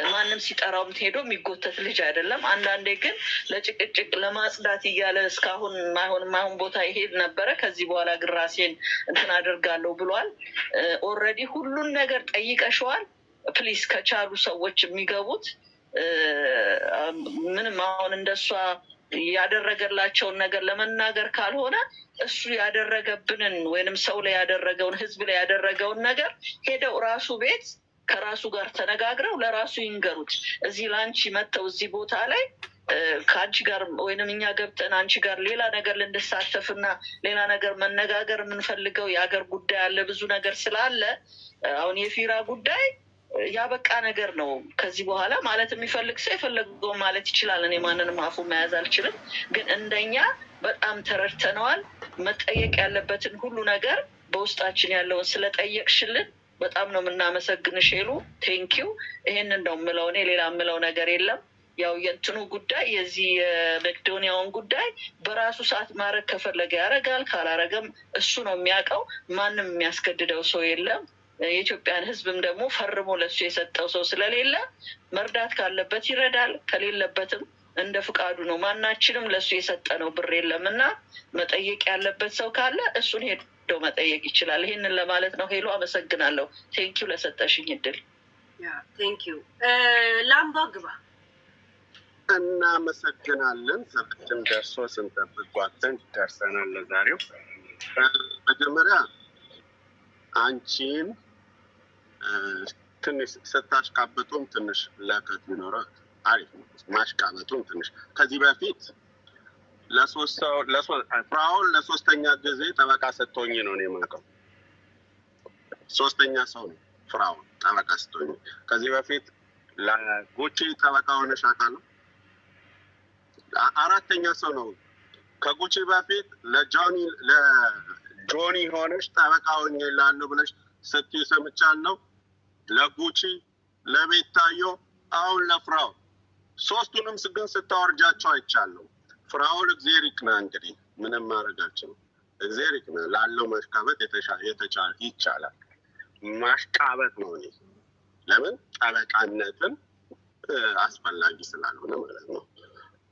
ማንም ሲጠራው ሄዶ የሚጎተት ልጅ አይደለም። አንዳንዴ ግን ለጭቅጭቅ ለማጽዳት እያለ እስካሁን ማይሆን ቦታ ይሄድ ነበረ። ከዚህ በኋላ ግን ራሴን እንትን አደርጋለሁ ብሏል። ኦልሬዲ ሁሉን ነገር ጠይቀሸዋል። ፕሊስ ከቻሉ ሰዎች የሚገቡት ምንም አሁን እንደሷ ያደረገላቸውን ነገር ለመናገር ካልሆነ እሱ ያደረገብንን ወይንም ሰው ላይ ያደረገውን ህዝብ ላይ ያደረገውን ነገር ሄደው ራሱ ቤት ከራሱ ጋር ተነጋግረው ለራሱ ይንገሩት። እዚህ ለአንቺ መጥተው እዚህ ቦታ ላይ ከአንቺ ጋር ወይንም እኛ ገብተን አንቺ ጋር ሌላ ነገር ልንሳተፍና ሌላ ነገር መነጋገር የምንፈልገው የሀገር ጉዳይ አለ፣ ብዙ ነገር ስላለ አሁን የፊራ ጉዳይ ያበቃ ነገር ነው። ከዚህ በኋላ ማለት የሚፈልግ ሰው የፈለገውን ማለት ይችላል። እኔ ማንንም አፉ መያዝ አልችልም። ግን እንደኛ በጣም ተረድተነዋል። መጠየቅ ያለበትን ሁሉ ነገር በውስጣችን ያለውን ስለጠየቅሽልን በጣም ነው የምናመሰግንሽ ሄሉ። ቴንኪው። ይሄንን ነው የምለው እኔ፣ ሌላ የምለው ነገር የለም። ያው የእንትኑ ጉዳይ የዚህ የመቄዶንያውን ጉዳይ በራሱ ሰዓት ማድረግ ከፈለገ ያደርጋል፣ ካላረገም እሱ ነው የሚያውቀው። ማንም የሚያስገድደው ሰው የለም። የኢትዮጵያን ሕዝብም ደግሞ ፈርሞ ለሱ የሰጠው ሰው ስለሌለ መርዳት ካለበት ይረዳል፣ ከሌለበትም እንደ ፍቃዱ ነው። ማናችንም ለሱ የሰጠነው ብር የለም እና መጠየቅ ያለበት ሰው ካለ እሱን ሄደው መጠየቅ ይችላል። ይህንን ለማለት ነው። ሄሎ አመሰግናለሁ። ቴንኪው ለሰጠሽኝ እድል። ቴንኪው። ላምባ ግባ። እናመሰግናለን። ሰብችን ደርሶ ስንጠብቋትን ደርሰናል። ለዛሬው መጀመሪያ አንቺን ትንሽ ስታሽቃብጡም ትንሽ ለከት ቢኖረው አሪፍ ነው። ማሽቃበጡም ትንሽ ከዚህ በፊት ፍራውን ለሶስተኛ ጊዜ ጠበቃ ሰጥቶኝ ነው እኔ የማውቀው። ሶስተኛ ሰው ነው ፍራውን ጠበቃ ሰጥቶኝ። ከዚህ በፊት ለጉቺ ጠበቃ ሆነሽ አውቃለሁ። አራተኛ ሰው ነው። ከጉቺ በፊት ለጆኒ ሆነሽ ጠበቃ ሆኜ ላለሁ ብለሽ ስትይ ሰምቻለሁ። ለጉቺ ለቤታዮ አሁን ለፍራው ሶስቱንም ግን ስታወርጃቸው አይቻለሁ። ፍራውል እግዚአብሔር ይቅና። እንግዲህ ምንም ማድረግ አልችልም። እግዚአብሔር ይቅና። ላለው ማሽቃበጥ ይቻላል። ማሽቃበጥ ነው። እኔ ለምን ጠበቃነትን አስፈላጊ ስላልሆነ ማለት ነው።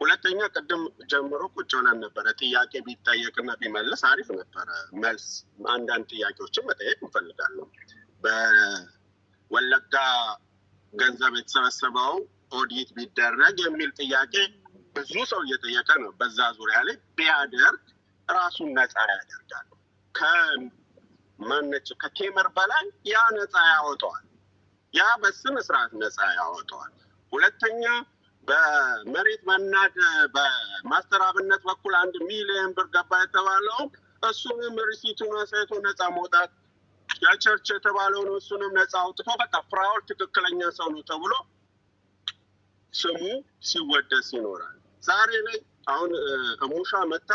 ሁለተኛ ቅድም ጀምሮ ቁጭ ብለን ነበረ። ጥያቄ ቢጠየቅና ቢመልስ አሪፍ ነበረ። መልስ አንዳንድ ጥያቄዎችን መጠየቅ እንፈልጋለን። በወለጋ ገንዘብ የተሰበሰበው ኦዲት ቢደረግ የሚል ጥያቄ ብዙ ሰው እየጠየቀ ነው። በዛ ዙሪያ ላይ ቢያደርግ ራሱን ነፃ ያደርጋል። ከማነች ከቴምር በላይ ያ ነፃ ያወጣዋል። ያ በስነ ስርዓት ነፃ ያወጣዋል። ሁለተኛ በመሬት መናድ በማስተር አብነት በኩል 1 ሚሊዮን ብር ገባ የተባለው እሱንም ሪሲቱን አሳይቶ ነፃ መውጣት፣ የቸርች የተባለውን እሱንም ነፃ አውጥቶ በቃ ፍራውል ትክክለኛ ሰው ነው ተብሎ ስሙ ሲወደስ ይኖራል። ዛሬ ላይ አሁን እሙሻ መታ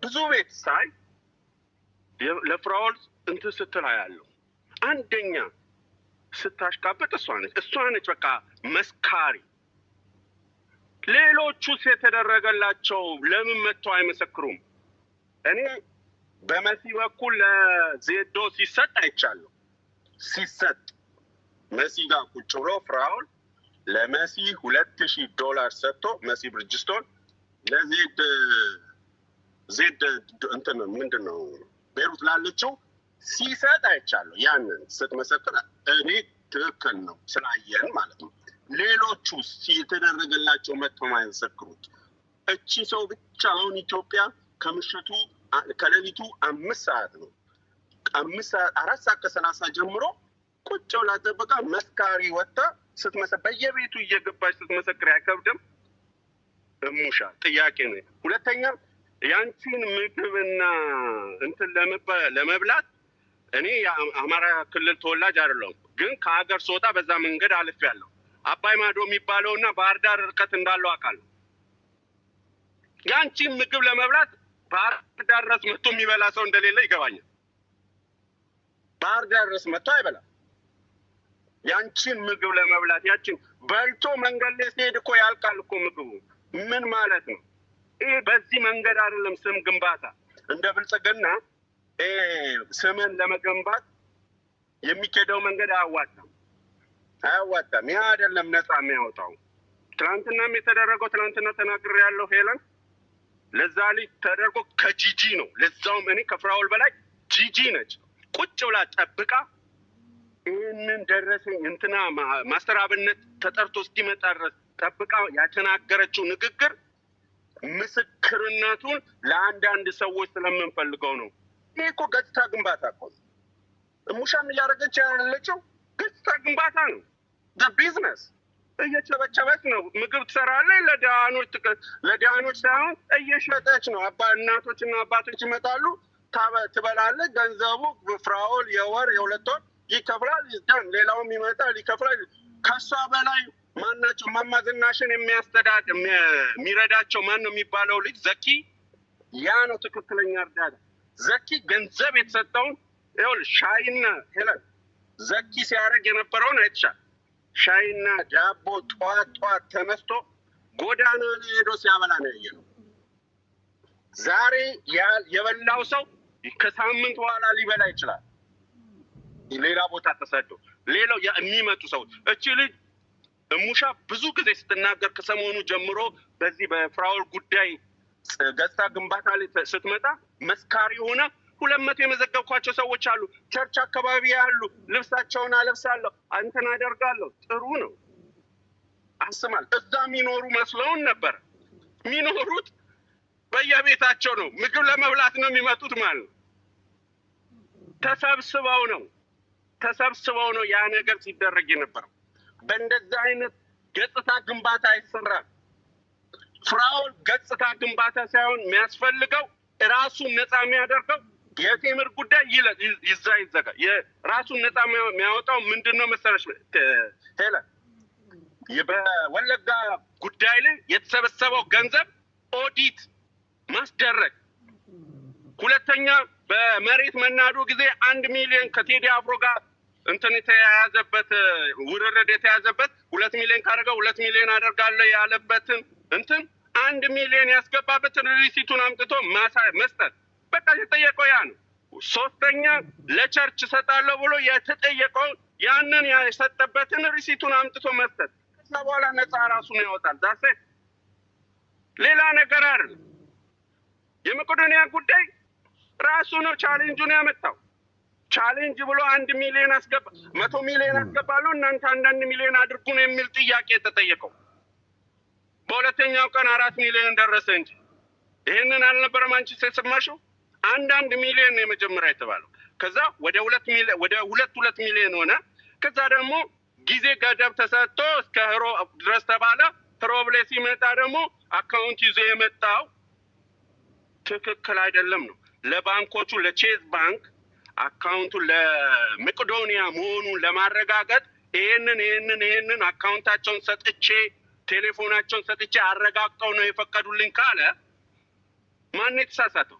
ብዙ ቤት ሳይ ለፍራውል እንትን ስትል ያለው አንደኛ ስታሽቃበጥ እሷ ነች በቃ መስካሪ። ሌሎቹስ የተደረገላቸው ለምን መጥተው አይመሰክሩም? እኔ በመሲ በኩል ለዜዶ ሲሰጥ አይቻለሁ። ሲሰጥ መሲ ጋር ቁጭ ብሎ ፍራውል ለመሲ $2000 ሰጥቶ መሲ ብርጅስቶን ለዜድ እንትን ምንድን ነው ቤሩት ላለችው ሲሰጥ አይቻለሁ። ያንን ስትመሰክር እኔ ትክክል ነው ስላየን ማለት ነው። ሌሎቹ የተደረገላቸው መጥተው ማይመሰክሩት እቺ ሰው ብቻ አሁን ኢትዮጵያ ከምሽቱ ከሌሊቱ 5 ሰዓት ነው 4 ሰዓት ከ30 ጀምሮ ቁጭ ብላ ጠብቃ መስካሪ ወጣ ስትመሰክር በየቤቱ እየገባች ስትመሰክር አይከብድም? እሙሻ ጥያቄ ነው። ሁለተኛ ያንቺን ምግብና እንትን ለመብላት እኔ የአማራ ክልል ተወላጅ አይደለሁም፣ ግን ከሀገር ስወጣ በዛ መንገድ አልፌያለሁ። አባይ ማዶ የሚባለውና ባህር ዳር ርቀት እንዳለው አውቃለሁ። ያንቺን ምግብ ለመብላት ባህር ዳር ድረስ መጥቶ የሚበላ ሰው እንደሌለ ይገባኛል። ባህር ዳር ድረስ መጥቶ አይበላም። ያንቺን ምግብ ለመብላት ያንቺን በልቶ መንገድ ላይ ሲሄድ እኮ ያልቃል እኮ ምግቡ። ምን ማለት ነው? ይህ በዚህ መንገድ አይደለም ስም ግንባታ። እንደ ብልጽግና ስምን ለመገንባት የሚኬደው መንገድ አያዋጣም። ያ አይደለም ነፃ የሚያወጣው። ትናንትናም የተደረገው ትናንትና ተናግሬ ያለው ሄለን ለዛ ልጅ ተደርጎ ከጂጂ ነው። ለዛውም እኔ ከፍራውል በላይ ጂጂ ነች ቁጭ ብላ ጠብቃ ይህንን ደረሰኝ እንትና ማስተር አብነት ተጠርቶ እስኪመጣ ድረስ ጠብቃ ያተናገረችው ንግግር ምስክርነቱን ለአንዳንድ ሰዎች ስለምንፈልገው ነው። ይህ እኮ ገጽታ ግንባታ እኮ ነው። እሙሻም እያደረገች ያለችው ገጽታ ግንባታ ነው። ቢዝነስ እየቸበቸበች ነው። ምግብ ትሰራለች ለድሃኖች ሳይሆን እየሸጠች ነው። እናቶችና አባቶች ይመጣሉ፣ ትበላለች። ገንዘቡ ፍራውል የወር የ2 ወር ይከፍላል። ሌላውም ይመጣል ይከፍላል። ከሷ በላይ ማናቸው? ማማዝናሽን የሚረዳቸው ማን ነው የሚባለው ልጅ ዘኪ። ያ ነው ትክክለኛ እርዳታ። ዘኪ ገንዘብ የተሰጠውን ይኸውልሽ፣ ሻይና ሄለን ዘኪ ሲያደርግ የነበረውን አይተሻል። ሻይና ዳቦ ጠዋት ተነስቶ ጎዳና ላይ ሄዶ ሲያበላ ነው ያየነው። ዛሬ የበላው ሰው ከሳምንት በኋላ ሊበላ ይችላል፣ ሌላ ቦታ ተሰዶ። ሌላው የሚመጡ ሰዎች እቺ ልጅ እሙሻ ብዙ ጊዜ ስትናገር ከሰሞኑ ጀምሮ በዚህ በፍራውል ጉዳይ ገጽታ ግንባታ ላይ ስትመጣ መስካሪ ሆነ 200 የመዘገብኳቸው ሰዎች አሉ። ቸርች አካባቢ ያሉ ልብሳቸውን አለብሳለሁ አንተን አደርጋለሁ። ጥሩ ነው አስማል። እዛ የሚኖሩ መስለውን ነበር። የሚኖሩት በየቤታቸው ነው። ምግብ ለመብላት ነው የሚመጡት ማለት ነው። ተሰብስበው ነው ያ ነገር ሲደረግ የነበረው። በእንደዛ አይነት ገጽታ ግንባታ አይሰራም። ፍራውል ገጽታ ግንባታ ሳይሆን የሚያስፈልገው ራሱን ነፃ የሚያደርገው የቴምር ጉዳይ ይዘጋ። የራሱን ነፃ የሚያወጣው ምንድን ነው መሰለሽ ሄለን፣ በወለጋ ጉዳይ ላይ የተሰበሰበው ገንዘብ ኦዲት ማስደረግ። ሁለተኛ በመሬት መናዱ ጊዜ 1 ሚሊዮን ከቴዲ አፍሮ ጋር እንትን የተያያዘበት ውርርድ የተያዘበት 2 ሚሊዮን ካደረገው 2 ሚሊዮን አደርጋለሁ ያለበትን እንትን 1 ሚሊዮን ያስገባበትን ሪሲቱን አምጥቶ መስጠት። በቃ የተጠየቀው ያ ነው። ሶስተኛ ለቸርች እሰጣለሁ ብሎ የተጠየቀው ያንን የሰጠበትን ሪሲቱን አምጥቶ መስጠት። ከዛ በኋላ ነፃ ራሱን ያወጣል። ዛሴ ሌላ ነገር አይደለም። የመቄዶንያ ጉዳይ ራሱ ነው ቻሌንጁን ያመጣው። ቻሌንጅ ብሎ 1 ሚሊዮን 100 ሚሊዮን አስገባለሁ እናንተ 1 ሚሊዮን አድርጉ ነው የሚል ጥያቄ የተጠየቀው። በሁለተኛው ቀን 4 ሚሊዮን ደረሰ እንጂ ይሄንን አልነበረም አንቺ የሰማሽው? 1 ሚሊዮን ነው የመጀመሪያ የተባለው። ከዛ ወደ 2 ሚሊዮን ሆነ። ከዛ ደግሞ ጊዜ ገደብ ተሰጥቶ እስከ ሮብ ድረስ ተባለ። ሮብ ላይ ሲመጣ ደግሞ አካውንት ይዞ የመጣው ትክክል አይደለም ነው። ለባንኮቹ ለቼዝ ባንክ አካውንቱ ለመቄዶንያ መሆኑን ለማረጋገጥ ይሄንን አካውንታቸውን ሰጥቼ ቴሌፎናቸውን ሰጥቼ አረጋግጠው ነው የፈቀዱልኝ ካለ ማን የተሳሳተው?